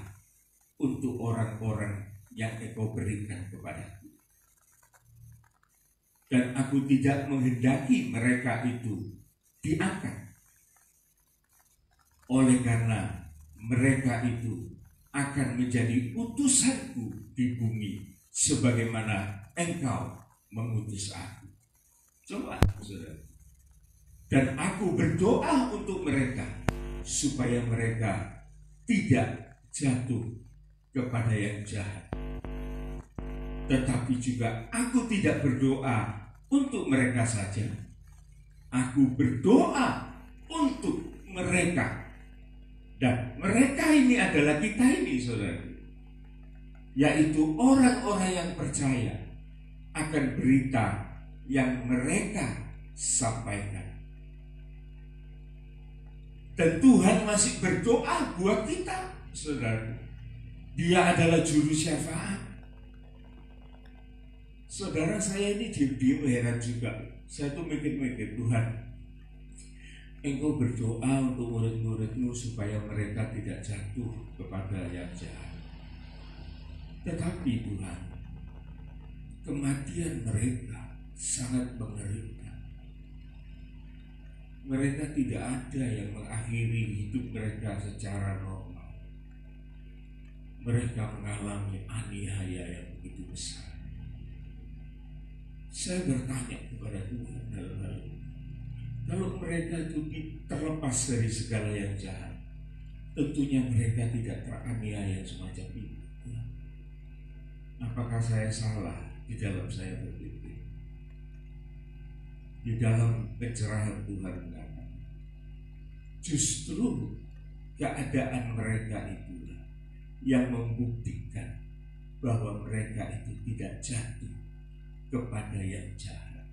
untuk orang-orang yang Engkau berikan kepadaku. Dan aku tidak menghendaki mereka itu diangkat, oleh karena mereka itu akan menjadi utusanku di bumi, sebagaimana Engkau mengutus aku. Coba saudara. Dan aku berdoa untuk mereka supaya mereka tidak jatuh kepada yang jahat. Tetapi juga aku tidak berdoa untuk mereka saja. Aku berdoa untuk mereka. Dan mereka ini adalah kita ini, saudara. Yaitu orang-orang yang percaya akan berita yang mereka sampaikan. Dan Tuhan masih berdoa buat kita, saudara. Dia adalah juru syafaat. Saudara, saya ini diam-diam heran juga. Saya tuh mikir-mikir, Tuhan, Engkau berdoa untuk murid-murid-Mu supaya mereka tidak jatuh kepada yang jahat. Tetapi Tuhan, kematian mereka sangat mengerikan. Mereka tidak ada yang mengakhiri hidup mereka secara normal. Mereka mengalami aniaya yang begitu besar. Saya bertanya kepada Tuhan dalam hal ini, kalau mereka itu terlepas dari segala yang jahat, tentunya mereka tidak teraniaya semacam itu. Apakah saya salah di dalam saya berpikir? Di dalam pencerahan Tuhan mengatakan, justru keadaan mereka itulah yang membuktikan bahwa mereka itu tidak jatuh kepada yang jahat.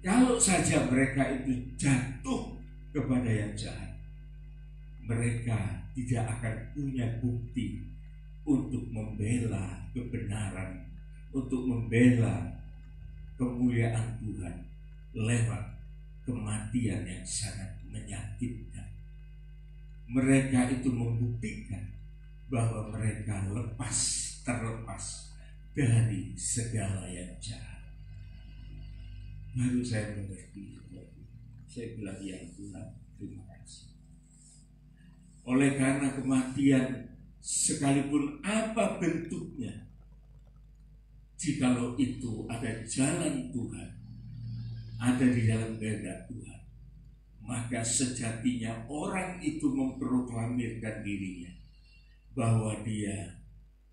Kalau saja mereka itu jatuh kepada yang jahat, mereka tidak akan punya bukti untuk membela kebenaran, untuk membela kemuliaan Tuhan lewat kematian yang sangat menyakitkan. Mereka itu membuktikan bahwa mereka terlepas dari segala yang jahat. Baru saya mengerti. Saya bilang, ya Tuhan, terima kasih. Oleh karena kematian, sekalipun apa bentuknya, jikalau itu ada jalan Tuhan, ada di dalam kehendak Tuhan, maka sejatinya orang itu memproklamirkan dirinya. bahwa dia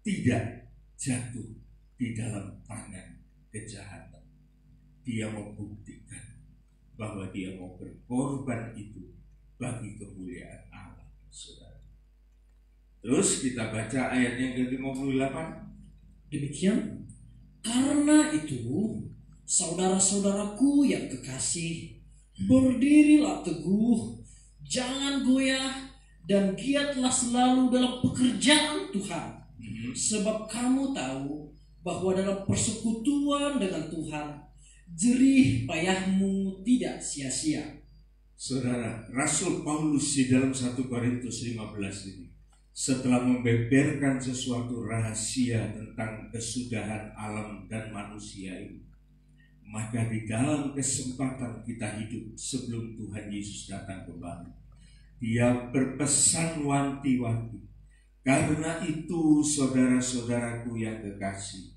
tidak jatuh di dalam tangan kejahatan. Dia membuktikan bahwa dia mau berkorban itu bagi kemuliaan Allah, saudara. Terus kita baca ayat yang ke-58. Demikian, karena itu, saudara-saudaraku yang kekasih, berdirilah teguh, jangan goyah, dan giatlah selalu dalam pekerjaan Tuhan. Sebab kamu tahu bahwa dalam persekutuan dengan Tuhan, jerih payahmu tidak sia-sia. Saudara, Rasul Paulus di dalam 1 Korintus 15 ini, setelah membeberkan sesuatu rahasia tentang kesudahan alam dan manusia ini, maka di dalam kesempatan kita hidup sebelum Tuhan Yesus datang kembali, dia berpesan wanti-wanti. Karena itu, saudara-saudaraku yang kekasih,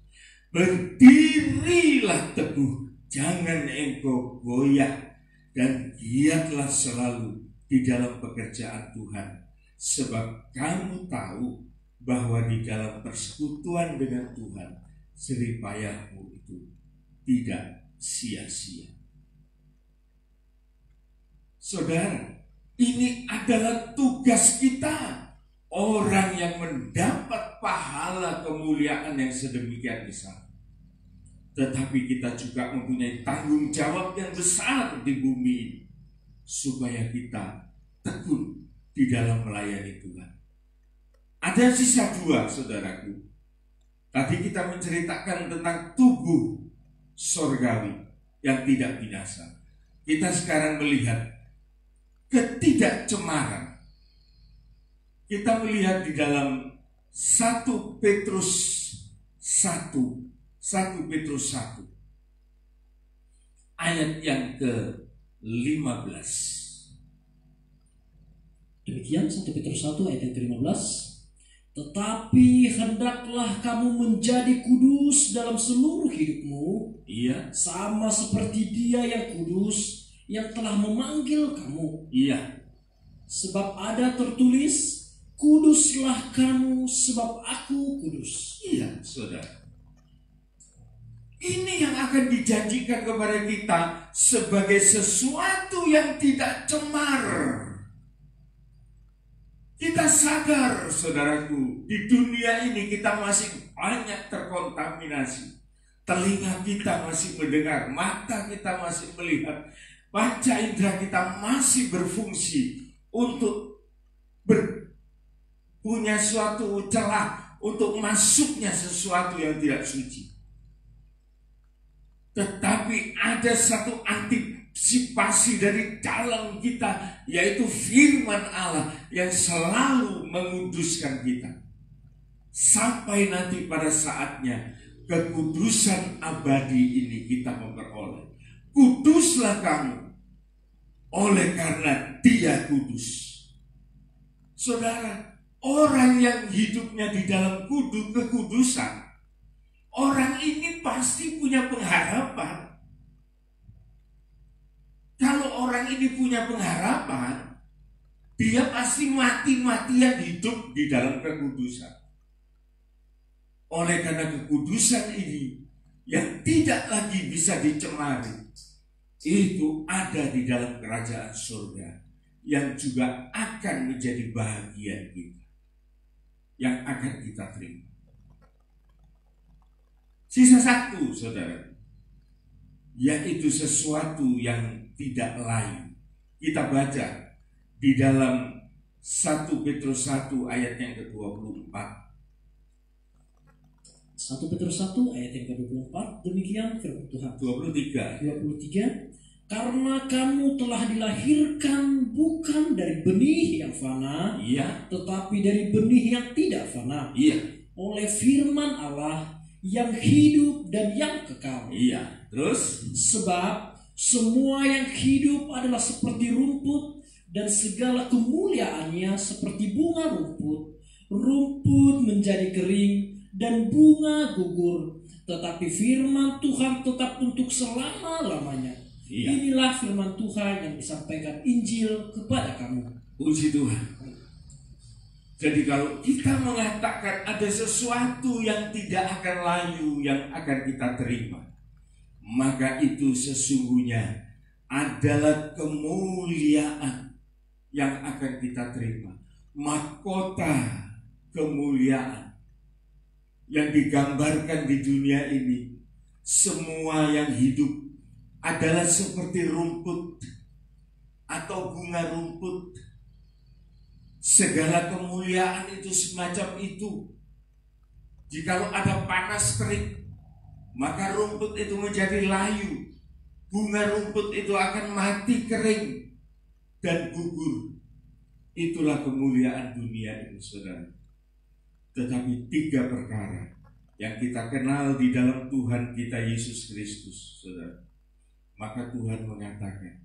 berdirilah teguh, jangan engkau goyah, dan giatlah selalu di dalam pekerjaan Tuhan. Sebab kamu tahu bahwa di dalam persekutuan dengan Tuhan, jerih payahmu itu tidak sia-sia. Saudara, ini adalah tugas kita, orang yang mendapat pahala kemuliaan yang sedemikian besar. Tetapi kita juga mempunyai tanggung jawab yang besar di bumi ini, supaya kita tekun di dalam melayani Tuhan. Ada sisa 2, saudaraku. Tadi kita menceritakan tentang tubuh sorgawi yang tidak binasa. Kita sekarang melihat ketidakcemaran. Kita melihat di dalam 1 Petrus 1 ayat yang ke-15. Demikian 1 Petrus 1 ayat yang ke-15. Tetapi hendaklah kamu menjadi kudus dalam seluruh hidupmu, iya, sama seperti Dia yang kudus, yang telah memanggil kamu. Iya. Sebab ada tertulis, kuduslah kamu sebab aku kudus. Iya, saudara. Ini yang akan dijanjikan kepada kita sebagai sesuatu yang tidak cemar. Kita sadar, saudaraku, di dunia ini kita masih banyak terkontaminasi. Telinga kita masih mendengar, mata kita masih melihat, panca indera kita masih berfungsi untuk punya suatu celah untuk masuknya sesuatu yang tidak suci. Tetapi ada satu antisipasi dari dalam kita, yaitu firman Allah yang selalu menguduskan kita. Sampai nanti pada saatnya kekudusan abadi ini kita memperoleh. Kuduslah kamu oleh karena Dia kudus. Saudara, orang yang hidupnya di dalam kekudusan, orang ini pasti punya pengharapan. Kalau orang ini punya pengharapan, dia pasti mati-matian hidup di dalam kekudusan. Oleh karena kekudusan ini yang tidak lagi bisa dicemari, itu ada di dalam kerajaan surga yang juga akan menjadi bahagian kita, yang akan kita terima. Sisa 1, saudara, yaitu sesuatu yang tidak lain. Kita baca di dalam 1 Petrus 1 ayat yang ke-24. 1 Petrus 1 ayat yang ke-24, demikian firman Tuhan. 23. Karena kamu telah dilahirkan bukan dari benih yang fana, iya, tetapi dari benih yang tidak fana, iya, oleh firman Allah yang hidup dan yang kekal. Iya. Terus, sebab semua yang hidup adalah seperti rumput, dan segala kemuliaannya seperti bunga rumput. Rumput menjadi kering dan bunga gugur, tetapi firman Tuhan tetap untuk selama-lamanya. Iya. Inilah firman Tuhan yang disampaikan Injil kepada kamu. Puji Tuhan. Jadi kalau kita mengatakan ada sesuatu yang tidak akan layu yang akan kita terima, maka itu sesungguhnya adalah kemuliaan yang akan kita terima. Mahkota kemuliaan yang digambarkan di dunia ini. Semua yang hidup adalah seperti rumput atau bunga rumput. Segala kemuliaan itu semacam itu. Jikalau ada panas terik, maka rumput itu menjadi layu. Bunga rumput itu akan mati kering dan gugur. Itulah kemuliaan dunia ini, saudara. Tetapi 3 perkara yang kita kenal di dalam Tuhan kita Yesus Kristus, saudara. Maka Tuhan mengatakan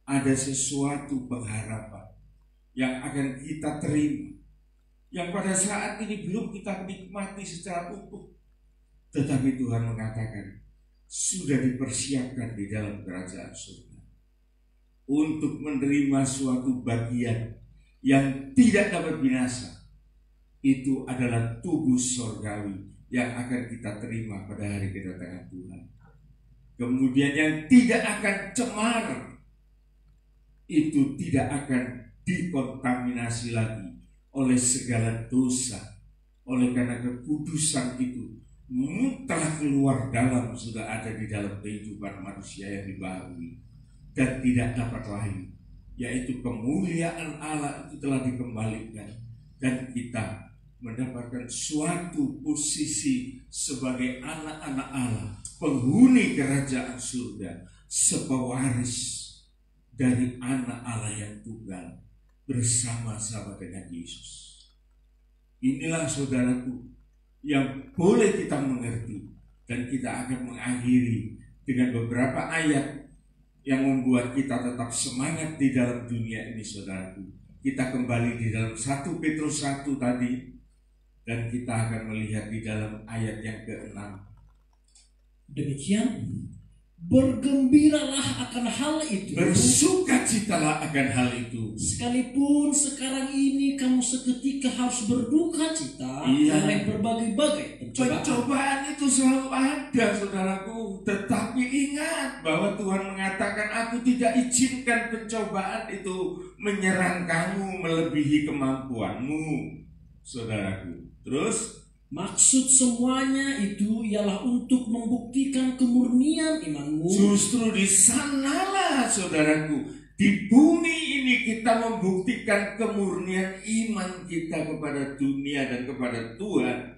ada sesuatu pengharapan yang akan kita terima, yang pada saat ini belum kita nikmati secara utuh, tetapi Tuhan mengatakan sudah dipersiapkan di dalam kerajaan surga untuk menerima suatu bagian yang tidak dapat binasa. Itu adalah tubuh surgawi yang akan kita terima pada hari kedatangan Tuhan. Kemudian yang tidak akan cemar, itu tidak akan dikontaminasi lagi oleh segala dosa. Oleh karena kekudusan itu telah keluar dalam, sudah ada di dalam kehidupan manusia yang dibaharui dan tidak dapat lain, yaitu kemuliaan Allah itu telah dikembalikan dan kita mendapatkan suatu posisi sebagai anak-anak Allah, penghuni kerajaan surga, sepewaris dari anak Allah yang tunggal bersama-sama dengan Yesus. Inilah saudaraku yang boleh kita mengerti, dan kita akan mengakhiri dengan beberapa ayat yang membuat kita tetap semangat di dalam dunia ini, saudaraku. Kita kembali di dalam 1 Petrus 1 tadi, dan kita akan melihat di dalam ayat yang ke-6. Demikian, bergembiralah akan hal itu, bersukacitalah akan hal itu, sekalipun sekarang ini kamu seketika harus berduka cita oleh berbagai-bagai pencobaan. Pencobaan itu selalu ada, saudaraku. Tetapi ingat bahwa Tuhan mengatakan, aku tidak izinkan pencobaan itu menyerang kamu melebihi kemampuanmu, saudaraku. Terus maksud semuanya itu ialah untuk membuktikan kemurnian imanmu. Justru di sanalah, saudaraku, di bumi ini kita membuktikan kemurnian iman kita kepada dunia dan kepada Tuhan,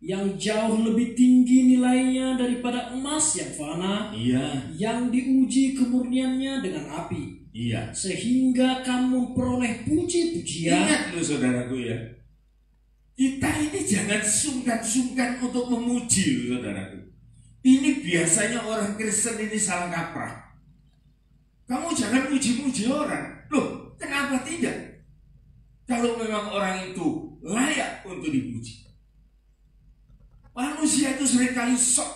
yang jauh lebih tinggi nilainya daripada emas yang fana, yang diuji kemurniannya dengan api, sehingga kamu memperoleh puji-pujian. Ingat loh, saudaraku, ya, kita ini jangan sungkan-sungkan untuk memuji, saudaraku. Ini biasanya orang Kristen ini salah kaprah. Kamu jangan muji-muji orang. Loh, kenapa tidak? Kalau memang orang itu layak untuk dipuji. Manusia itu seringkali sok.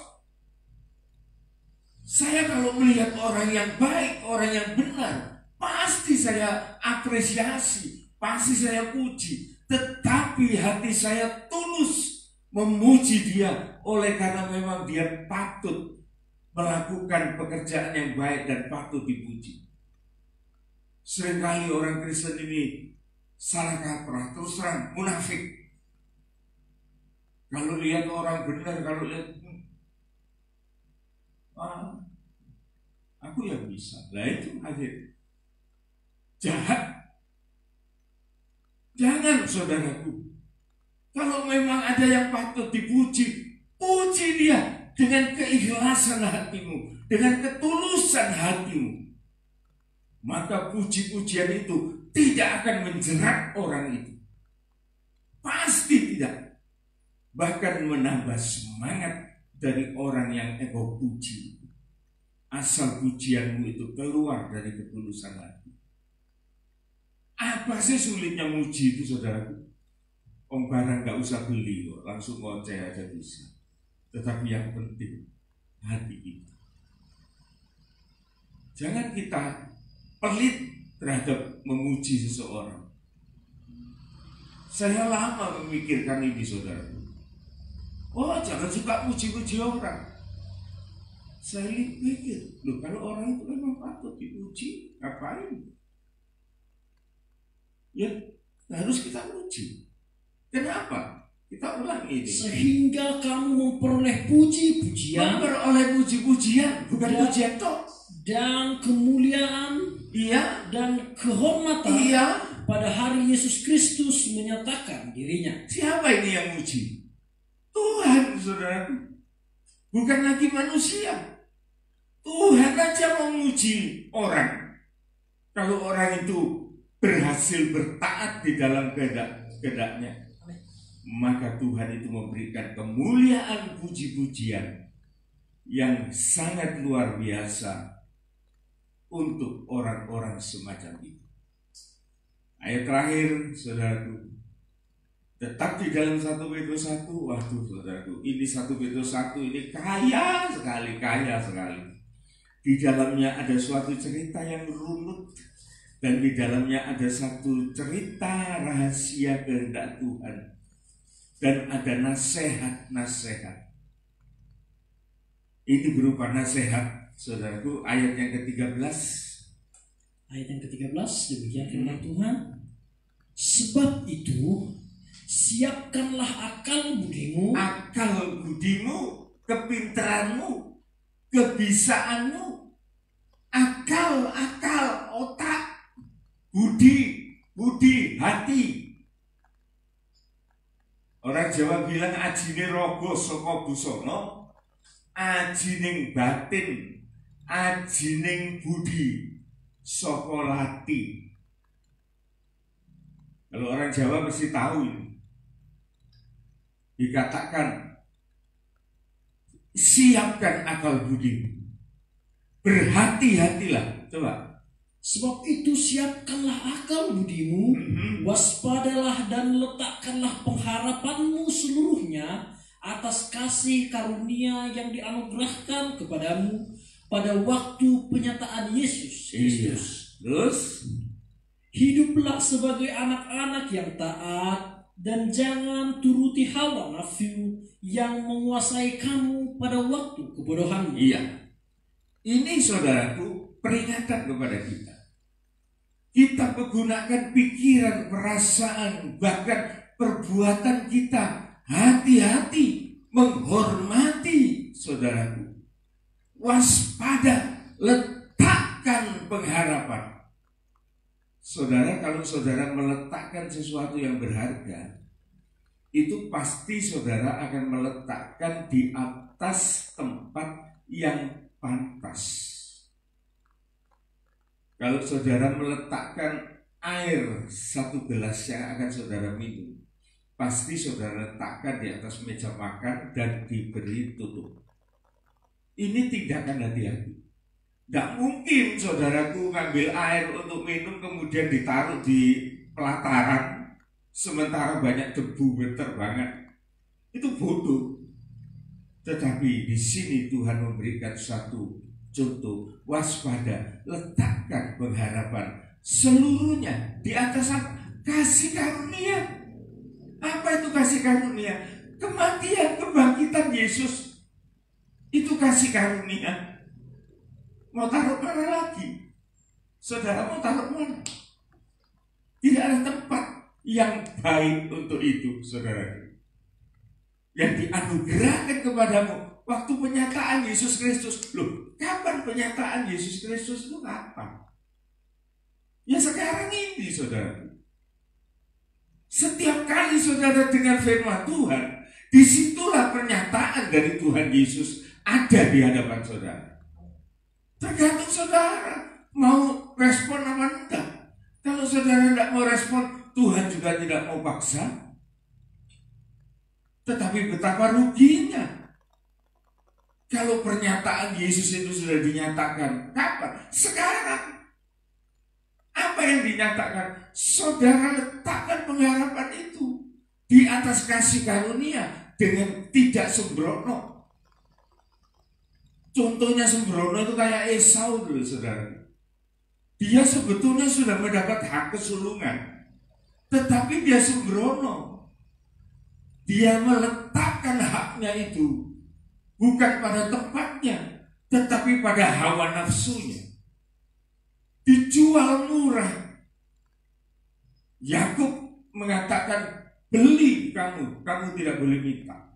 Saya kalau melihat orang yang baik, orang yang benar, pasti saya apresiasi, pasti saya puji. Tetapi hati saya tulus memuji dia oleh karena memang dia patut melakukan pekerjaan yang baik dan patut dipuji. Seringkali orang Kristen ini salah kaprah, terus terang munafik. Kalau lihat orang benar, kalau lihat aku yang bisa, lah itu akhir jahat. Jangan, saudaraku. Kalau memang ada yang patut dipuji, puji dia dengan keikhlasan hatimu, dengan ketulusan hatimu. Maka puji-pujian itu tidak akan menjerat orang itu. Pasti tidak. Bahkan menambah semangat dari orang yang engkau puji. Asal pujianmu itu keluar dari ketulusan hati. Apa sih sulitnya muji itu, saudaraku? Barang gak usah beli kok, langsung ngoceh aja bisa. Tetapi yang penting hati kita. Jangan kita pelit terhadap memuji seseorang. Saya lama memikirkan ini, saudara. Oh, jangan suka puji-puji orang. Saya pikir, loh kalau orang itu memang patut dipuji, ngapain? Ya, harus kita puji. Kenapa? Kita ulangi ini. Sehingga kamu memperoleh puji-pujian. Memperoleh puji-pujian, bukan pujian toh. Dan kemuliaan, iya, dan kehormatan, iya, pada hari Yesus Kristus menyatakan dirinya. Siapa ini yang muji? Tuhan, saudaraku. Bukan lagi manusia. Tuhan aja mau muji orang. Kalau orang itu berhasil bertaat di dalam kehendaknya, maka Tuhan itu memberikan kemuliaan puji-pujian yang sangat luar biasa untuk orang-orang semacam itu. Ayat terakhir, saudaraku, tetap di dalam 1 Petrus 1. Waduh, saudaraku, ini 1 Petrus 1 ini kaya sekali. Di dalamnya ada suatu cerita yang runut, dan di dalamnya ada satu cerita rahasia kehendak Tuhan, dan ada nasihat-nasihat. Ini berupa nasihat, saudaraku, ayat yang ke-13. Ayat yang ke-13, demikian firman Tuhan. Sebab itu, siapkanlah akal budimu, kepintaranmu, kebisaanmu, akal, otak, budi, hati. Orang Jawa bilang ajine rogo saka busana, ajining batin, ajining budi saka lati. Kalau orang Jawa mesti tahu ini. Dikatakan siapkan akal budi. Berhati-hatilah. Coba. Sebab itu siapkanlah akal budimu, waspadalah dan letakkanlah pengharapanmu seluruhnya atas kasih karunia yang dianugerahkan kepadamu pada waktu penyataan Yesus Kristus. Terus hiduplah sebagai anak-anak yang taat dan jangan turuti hawa nafsu yang menguasai kamu pada waktu kebodohanmu. Iya. Ini saudaraku peringatan kepada kita. Kita menggunakan pikiran, perasaan, bahkan perbuatan kita. Hati-hati, menghormati saudaraku. Waspada, letakkan pengharapan. Saudara, kalau saudara meletakkan sesuatu yang berharga, itu pasti saudara akan meletakkan di atas tempat yang pantas. Kalau saudara meletakkan air 1 gelas yang akan saudara minum, pasti saudara letakkan di atas meja makan dan diberi tutup. Ini tindakan hati-hati. Tidak mungkin saudaraku ngambil air untuk minum kemudian ditaruh di pelataran sementara banyak debu berterbangan. Itu bodoh. Tetapi di sini Tuhan memberikan satu contoh, waspada, letakkan pengharapan seluruhnya di atas kasih karunia. Apa itu kasih karunia? Kematian, kebangkitan Yesus. Itu kasih karunia. Mau taruh mana lagi? Saudara mau taruh mana? Tidak ada tempat yang baik untuk itu, saudara. Yang dianugerahkan kepadamu waktu penyataan Yesus Kristus. Loh, kapan penyataan Yesus Kristus itu kapan? Ya sekarang ini, saudara. Setiap kali saudara dengar firman Tuhan, disitulah pernyataan dari Tuhan Yesus ada di hadapan saudara. Tergantung saudara mau respon apa enggak. Kalau saudara tidak mau respon, Tuhan juga tidak mau paksa. Tetapi betapa ruginya kalau pernyataan Yesus itu sudah dinyatakan. Kapan? Sekarang. Apa yang dinyatakan? Saudara letakkan pengharapan itu di atas kasih karunia dengan tidak sembrono. Contohnya sembrono itu kayak Esau dulu, saudara. Dia sebetulnya sudah mendapat hak kesulungan. tetapi dia sembrono. Dia meletakkan haknya itu bukan pada tempatnya, tetapi pada hawa nafsunya. Dijual murah. Yakub mengatakan, beli kamu tidak boleh minta.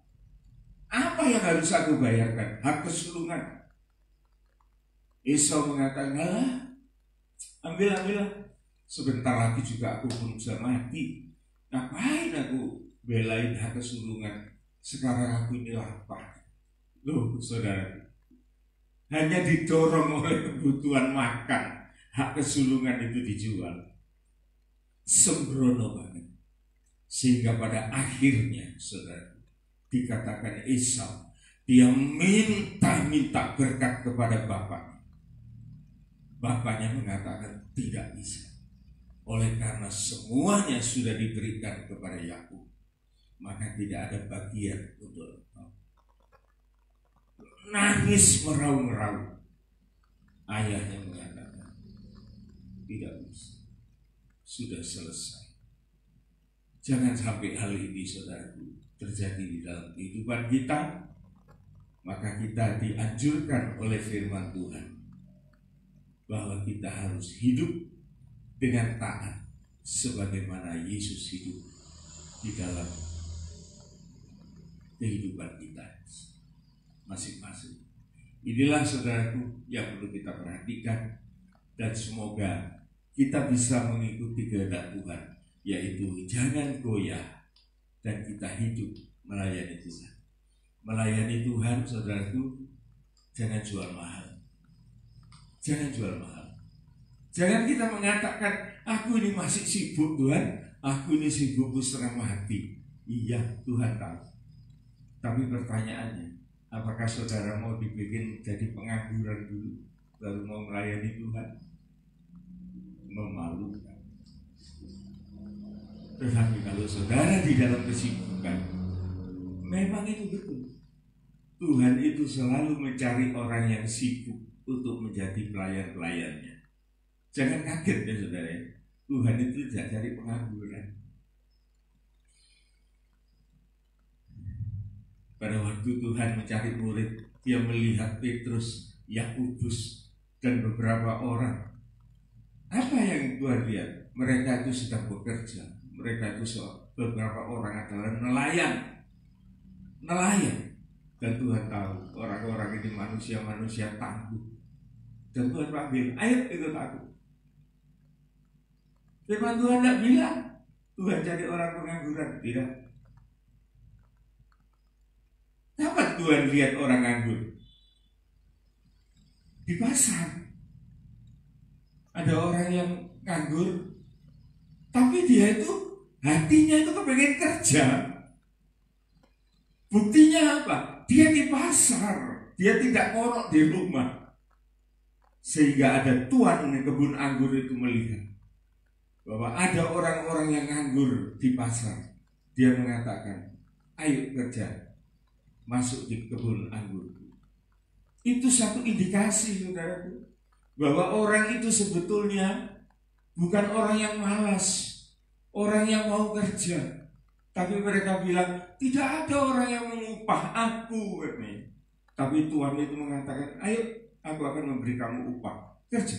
Apa yang harus aku bayarkan? Hak kesulungan. Esau mengatakan, ambil. Sebentar lagi juga aku pun bisa mati. Ngapain aku belain hak kesulungan? Sekarang aku ini lapar. Loh saudara, hanya didorong oleh kebutuhan makan, hak kesulungan itu dijual. Sembrono banget. Sehingga pada akhirnya saudara, dikatakan Esau, dia minta berkat kepada bapaknya. Bapaknya mengatakan tidak bisa. Oleh karena semuanya sudah diberikan kepada Yakub, maka tidak ada bagian untuk engkau. Nangis meraung-raung. Ayahnya mengatakan tidak bisa. Sudah selesai. Jangan sampai hal ini saudaraku terjadi di dalam kehidupan kita. Maka kita dianjurkan oleh firman Tuhan bahwa kita harus hidup dengan taat sebagaimana Yesus hidup di dalam kehidupan kita masing-masing. Inilah saudaraku yang perlu kita perhatikan, dan semoga kita bisa mengikuti kehendak Tuhan, yaitu jangan goyah dan kita hidup melayani Tuhan. Melayani Tuhan saudaraku, jangan jual mahal. Jangan jual mahal. Jangan kita mengatakan, aku ini masih sibuk Tuhan, aku ini sibuk setengah mati. Iya, Tuhan tahu. Tapi pertanyaannya, apakah saudara mau dibikin jadi pengangguran dulu baru mau melayani Tuhan? Memalukan. Tetapi kalau saudara di dalam kesibukan, memang itu betul. Tuhan itu selalu mencari orang yang sibuk untuk menjadi pelayan-pelayannya. Jangan kaget ya saudara, Tuhan itu tidak cari pengangguran. Pada waktu Tuhan mencari murid, dia melihat Petrus, Yakobus, dan beberapa orang. Apa yang Tuhan lihat? Mereka itu sedang bekerja. Mereka itu beberapa orang adalah nelayan. Dan Tuhan tahu orang-orang ini manusia-manusia tangguh. Dan Tuhan panggil, ayo ikut aku. Firman Tuhan tidak bilang Tuhan cari orang pengangguran, tidak. Kapan Tuhan lihat orang nganggur? Di pasar. Ada orang yang nganggur, tapi dia itu hatinya itu kepengen kerja. Buktinya apa? Dia di pasar, dia tidak ngorok di rumah. Sehingga ada tuan kebun anggur itu melihat bahwa ada orang-orang yang nganggur di pasar. Dia mengatakan, ayo kerja, masuk di kebun anggur. Itu satu indikasi saudaraku, bahwa orang itu sebetulnya bukan orang yang malas, orang yang mau kerja. Tapi mereka bilang, tidak ada orang yang mengupah aku. Tapi Tuhan itu mengatakan, ayo aku akan memberi kamu upah, kerja.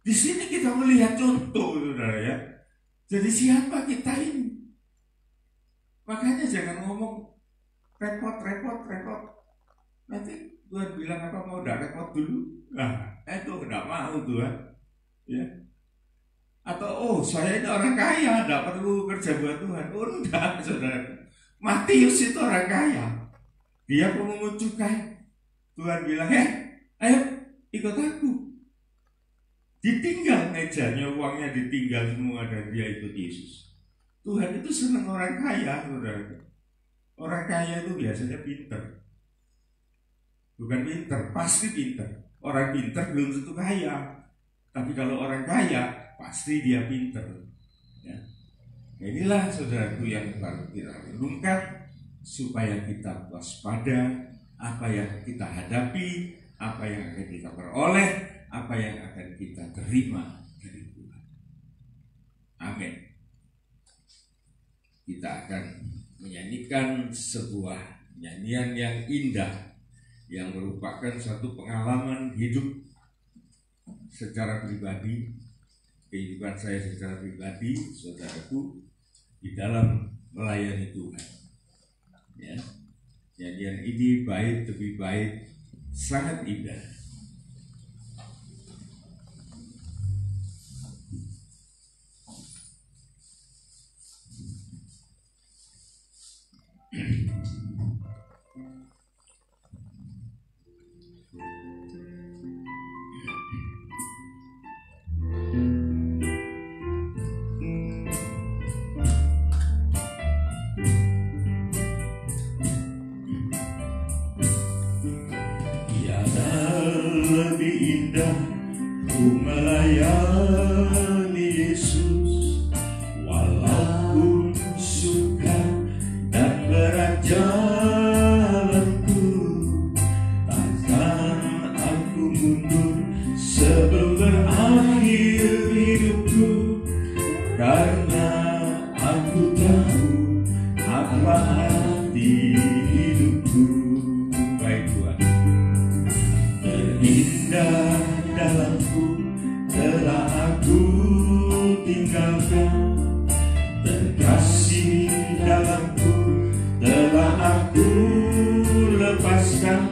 Di sini kita melihat contoh saudara ya. Jadi siapa kita ini? Makanya jangan ngomong repot. Nanti Tuhan bilang apa, mau udah repot dulu? Nah, itu enggak mau Tuhan. Ya. Atau saya ini orang kaya, enggak perlu kerja buat Tuhan. Enggak, saudara. Matius itu orang kaya. Dia pemungut cukai. Tuhan bilang, ayo ikut aku. Ditinggal mejanya, uangnya ditinggal semua, dan dia ikut Yesus. Tuhan itu senang orang kaya, saudara. Orang kaya itu biasanya pinter. Bukan pinter, pasti pinter. Orang pinter belum tentu kaya. Tapi kalau orang kaya, pasti dia pinter. Ya. Inilah saudaraku yang baru kita renungkan, supaya kita waspada apa yang kita hadapi, apa yang akan kita peroleh, apa yang akan kita terima dari Tuhan. Amin. Kita akan menyanyikan sebuah nyanyian yang indah, yang merupakan suatu pengalaman hidup secara pribadi, kehidupan saya secara pribadi, saudaraku, di dalam melayani Tuhan. Ya, nyanyian ini baik demi baik, sangat indah. Lebih indah ku melayani Yesus, walaupun suka dan berat jalanku, takkan aku mundur sebelum berakhir hidupku, karena aku tahu apa arti hidupku. Baik Tuhan. Indah dalamku telah aku tinggalkan, terkasih dalamku telah aku lepaskan,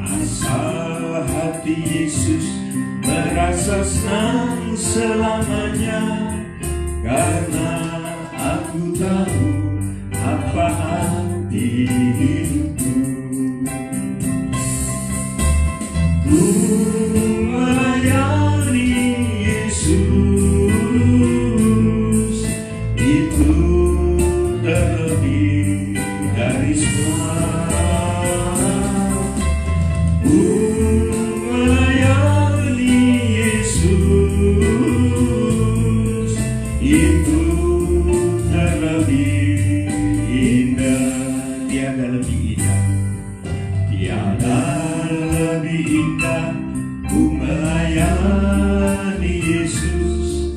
asal hati Yesus merasa senang selamanya, karena aku tahu apa arti hidupku. Ku melayani Yesus, itu terlebih dari semua. Ku melayani Yesus, itu terlebih indah. Tiada lebih indah, tiada lebih indah ku melayani Yesus,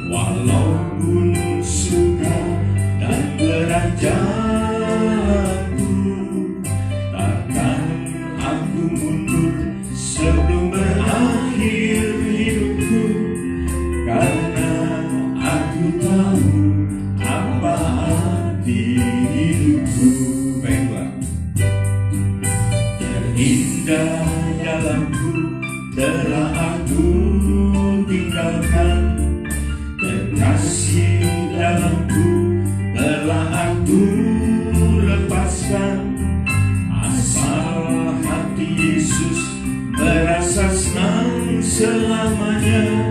walaupun suka dan berat jalanku, takkan aku mundur sebelum berakhir hidupku, karena aku tahu apa arti hidupku. Indah dalamku telah aku tinggalkan, terkasih dalamku telah aku lepaskan, asal hati Yesus merasa senang selamanya,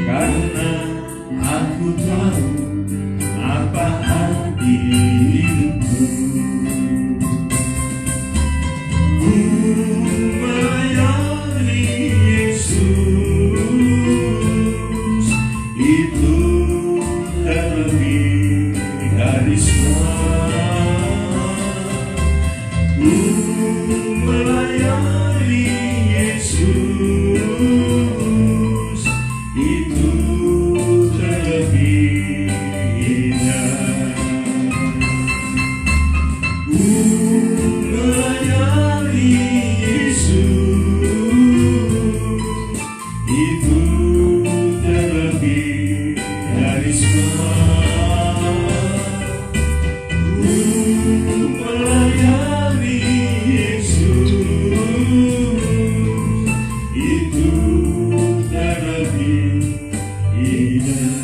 karena aku tahu apa arti hidupku. Ku melayani Yesus, itu terlebih dari semua. Ku melayani Yesus, itu terlebih indah. Ku melayani Yesus, itu terlebih dari semua. Ku melayani Yesus, itu terlebih indah.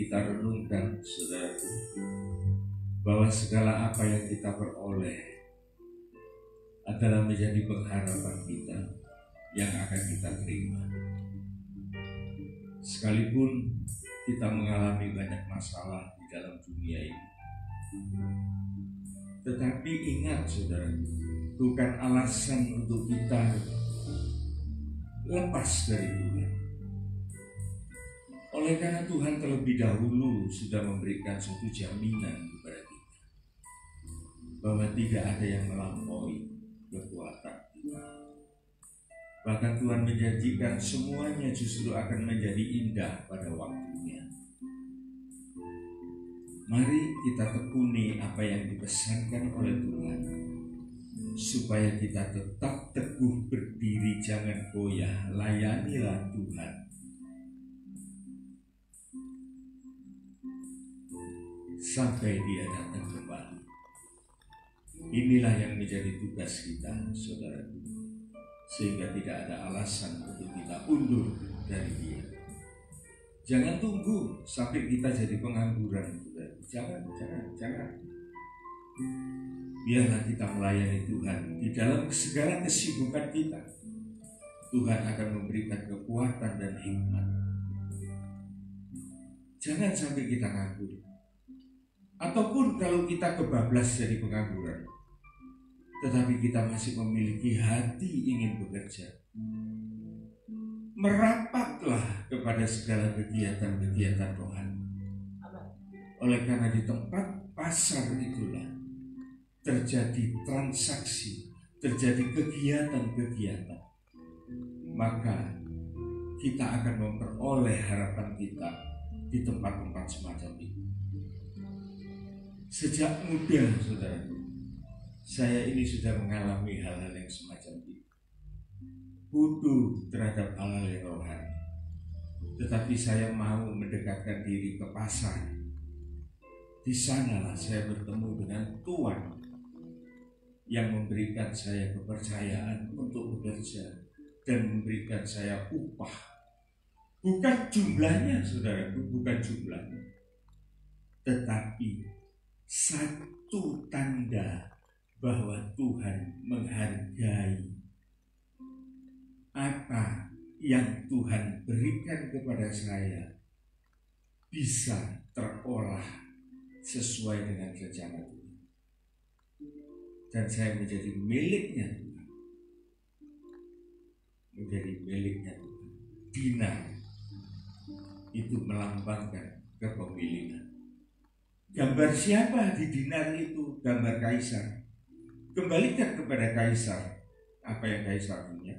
Kita renungkan, saudaraku, bahwa segala apa yang kita peroleh adalah menjadi pengharapan kita yang akan kita terima. Sekalipun kita mengalami banyak masalah di dalam dunia ini, tetapi ingat saudara, bukan alasan untuk kita lepas dari Tuhan. Oleh karena Tuhan terlebih dahulu sudah memberikan suatu jaminan kepada kita bahwa tidak ada yang melampaui kekuatan Tuhan. Bahkan Tuhan menjanjikan semuanya justru akan menjadi indah pada waktunya. Mari kita tekuni apa yang dipesankan oleh Tuhan, supaya kita tetap teguh berdiri, jangan goyah. Layanilah Tuhan sampai Dia datang kembali. Inilah yang menjadi tugas kita, saudara, sehingga tidak ada alasan untuk kita undur dari Dia. Jangan tunggu sampai kita jadi pengangguran, saudara. Jangan. Biarlah kita melayani Tuhan di dalam segala kesibukan kita. Tuhan akan memberikan kekuatan dan hikmat. Jangan sampai kita nganggur. Ataupun kalau kita kebablas jadi pengangguran, tetapi kita masih memiliki hati ingin bekerja, merapatlah kepada segala kegiatan-kegiatan rohani. Oleh karena di tempat pasar itulah terjadi transaksi, terjadi kegiatan-kegiatan, maka kita akan memperoleh harapan kita di tempat-tempat semacam itu. Sejak muda, saudaraku, saya ini sudah mengalami hal-hal yang semacam itu. Butuh terhadap hal-hal yang rohani, tetapi saya mau mendekatkan diri ke pasar. Di sanalah saya bertemu dengan Tuhan yang memberikan saya kepercayaan untuk bekerja dan memberikan saya upah. Bukan jumlahnya, saudaraku, bukan jumlahnya, tetapi satu tanda bahwa Tuhan menghargai apa yang Tuhan berikan kepada saya bisa terolah sesuai dengan rencana Tuhan, dan saya menjadi miliknya Tuhan, menjadi miliknya Tuhan. Dinar itu melambangkan kepemilikan. Gambar siapa di dinar itu? Gambar kaisar. Kembalikan kepada kaisar apa yang kaisar punya.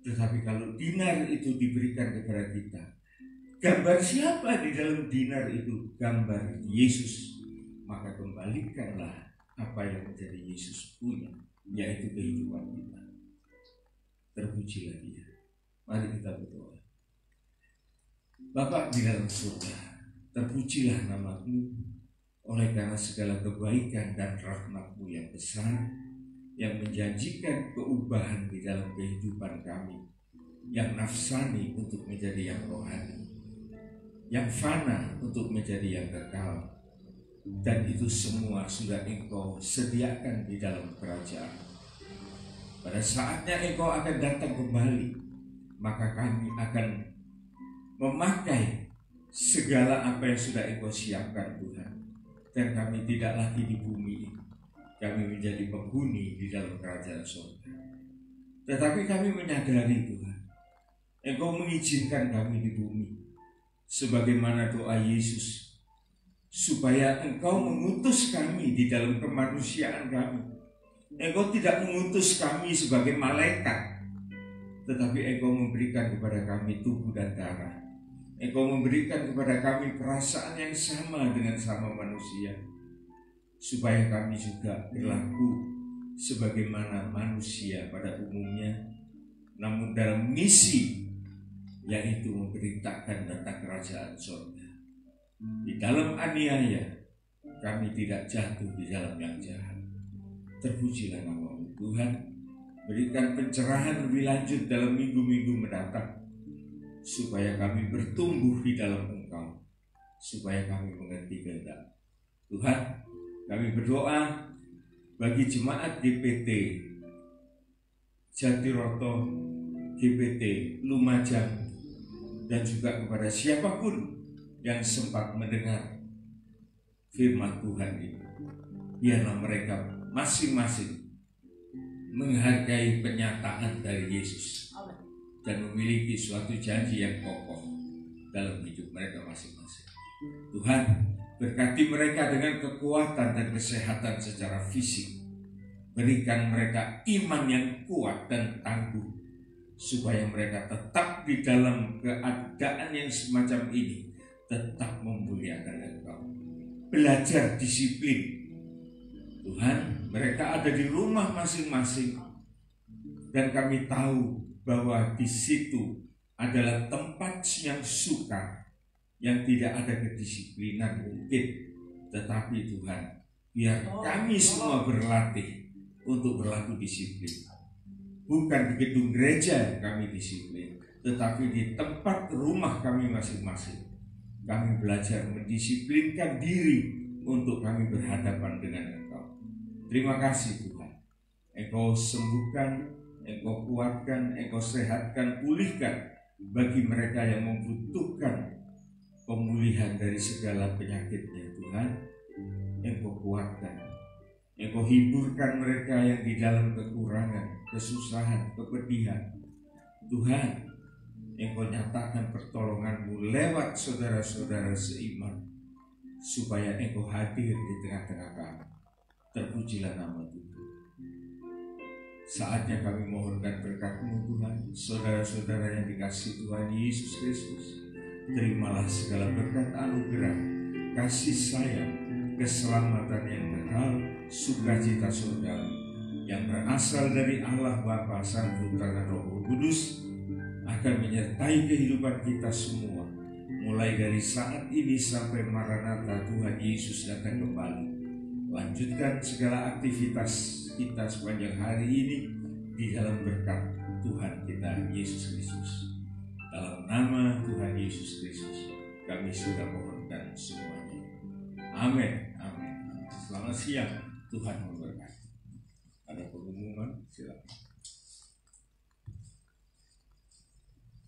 Tetapi kalau dinar itu diberikan kepada kita, gambar siapa di dalam dinar itu? Gambar Yesus. Maka kembalikanlah apa yang menjadi Yesus punya, yaitu kehidupan kita. Terpujilah Dia. Mari kita berdoa. Bapa di dalam surga, terpujilah nama-Mu oleh karena segala kebaikan dan rahmat-Mu yang besar, yang menjanjikan keubahan di dalam kehidupan kami, yang nafsani untuk menjadi yang rohani, yang fana untuk menjadi yang kekal. Dan itu semua sudah Engkau sediakan di dalam kerajaan. Pada saatnya Engkau akan datang kembali, maka kami akan memakai segala apa yang sudah Engkau siapkan, Tuhan. Dan kami tidak lagi di bumi ini, kami menjadi penghuni di dalam kerajaan surga. Tetapi kami menyadari, Tuhan, Engkau mengizinkan kami di bumi sebagaimana doa Yesus, supaya Engkau mengutus kami di dalam kemanusiaan kami. Engkau tidak mengutus kami sebagai malaikat, tetapi Engkau memberikan kepada kami tubuh dan darah. Engkau memberikan kepada kami perasaan yang sama dengan sama manusia, supaya kami juga berlaku sebagaimana manusia pada umumnya, namun dalam misi, yaitu memberitakan tentang kerajaan surga. Di dalam aniaya, kami tidak jatuh di dalam yang jahat. Terpujilah nama-Mu, Tuhan. Berikan pencerahan lebih lanjut dalam minggu-minggu mendatang, supaya kami bertumbuh di dalam Engkau, supaya kami mengerti kehendak Tuhan. Kami berdoa bagi jemaat GPT Jatiroto, GPT Lumajang, dan juga kepada siapapun yang sempat mendengar firman Tuhan ini. Biarlah mereka masing-masing menghargai penyataan dari Yesus dan memiliki suatu janji yang kokoh dalam hidup mereka masing-masing. Tuhan, berkati mereka dengan kekuatan dan kesehatan secara fisik. Berikan mereka iman yang kuat dan tangguh, supaya mereka tetap di dalam keadaan yang semacam ini, tetap memuliakan Engkau. Belajar disiplin. Tuhan, mereka ada di rumah masing-masing, dan kami tahu bahwa di situ adalah tempat yang sukar, yang tidak ada kedisiplinan mungkin. Tetapi Tuhan, biar kami semua berlatih untuk berlaku disiplin. Bukan di gedung gereja kami disiplin, tetapi di tempat rumah kami masing-masing. Kami belajar mendisiplinkan diri untuk kami berhadapan dengan Engkau. Terima kasih Tuhan. Engkau sembuhkan, Engkau kuatkan, Engkau sehatkan, pulihkan bagi mereka yang membutuhkan pemulihan dari segala penyakitnya Tuhan. Engkau kuatkan, Engkau hiburkan mereka yang di dalam kekurangan, kesusahan, kepedihan. Tuhan, Engkau nyatakan pertolongan-Mu lewat saudara-saudara seiman, supaya Engkau hadir di tengah-tengah kami. Terpujilah nama Tuhan. Saatnya kami mohonkan berkat-Mu Tuhan. Saudara-saudara yang dikasihi Tuhan Yesus Kristus, terimalah segala berkat anugerah, kasih sayang, keselamatan yang kekal, sukacita surgawi yang berasal dari Allah Bapa, Sang Putra dan Roh Kudus akan menyertai kehidupan kita semua, mulai dari saat ini sampai Maranatha Tuhan Yesus datang kembali. Lanjutkan segala aktivitas kita sepanjang hari ini di dalam berkat Tuhan kita Yesus Kristus. Dalam nama Tuhan Yesus Kristus kami sudah mohonkan semuanya. Amin. Amin. Selamat siang. Tuhan memberkati. Ada pengumuman? Silakan.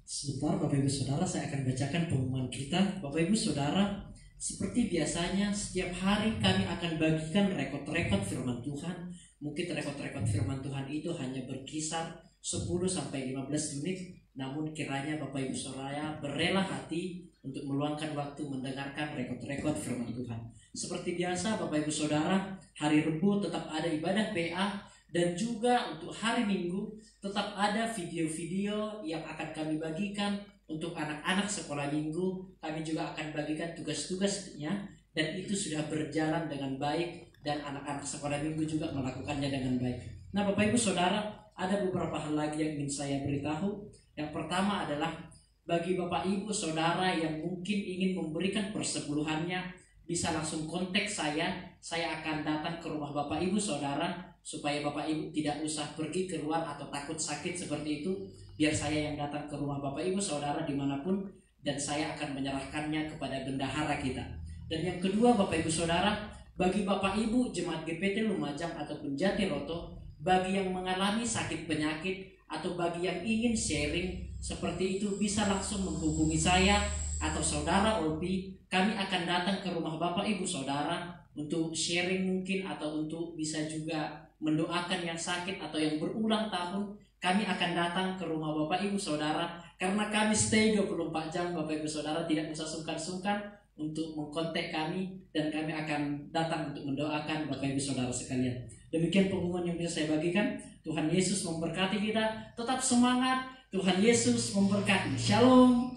Sebentar Bapak Ibu Saudara, saya akan bacakan pengumuman kita. Bapak Ibu Saudara, seperti biasanya setiap hari kami akan bagikan rekod-rekod firman Tuhan. Mungkin rekod-rekod firman Tuhan itu hanya berkisar 10-15 menit, namun kiranya Bapak Ibu Saudara berrela hati untuk meluangkan waktu mendengarkan rekod-rekod firman Tuhan. Seperti biasa Bapak Ibu Saudara, hari Rebu tetap ada ibadah PA, dan juga untuk hari Minggu tetap ada video-video yang akan kami bagikan untuk anak-anak sekolah minggu. Kami juga akan bagikan tugas-tugasnya, dan itu sudah berjalan dengan baik, dan anak-anak sekolah minggu juga melakukannya dengan baik. Nah Bapak Ibu Saudara, ada beberapa hal lagi yang ingin saya beritahu. Yang pertama adalah bagi Bapak Ibu Saudara yang mungkin ingin memberikan persepuluhannya, bisa langsung kontak saya. Saya akan datang ke rumah Bapak Ibu Saudara, supaya Bapak Ibu tidak usah pergi keluar atau takut sakit seperti itu. Biar saya yang datang ke rumah Bapak Ibu Saudara dimanapun, dan saya akan menyerahkannya kepada bendahara kita. Dan yang kedua Bapak Ibu Saudara, bagi Bapak Ibu Jemaat GPT Lumajang ataupun Jatiroto, bagi yang mengalami sakit penyakit atau bagi yang ingin sharing seperti itu, bisa langsung menghubungi saya atau Saudara Olpi. Kami akan datang ke rumah Bapak Ibu Saudara untuk sharing mungkin, atau untuk bisa juga mendoakan yang sakit atau yang berulang tahun. Kami akan datang ke rumah Bapak Ibu Saudara, karena kami stay 24 jam. Bapak Ibu Saudara tidak usah sungkan-sungkan untuk mengkontak kami, dan kami akan datang untuk mendoakan Bapak Ibu Saudara sekalian. Demikian pengumuman yang bisa saya bagikan. Tuhan Yesus memberkati kita. Tetap semangat. Tuhan Yesus memberkati. Shalom.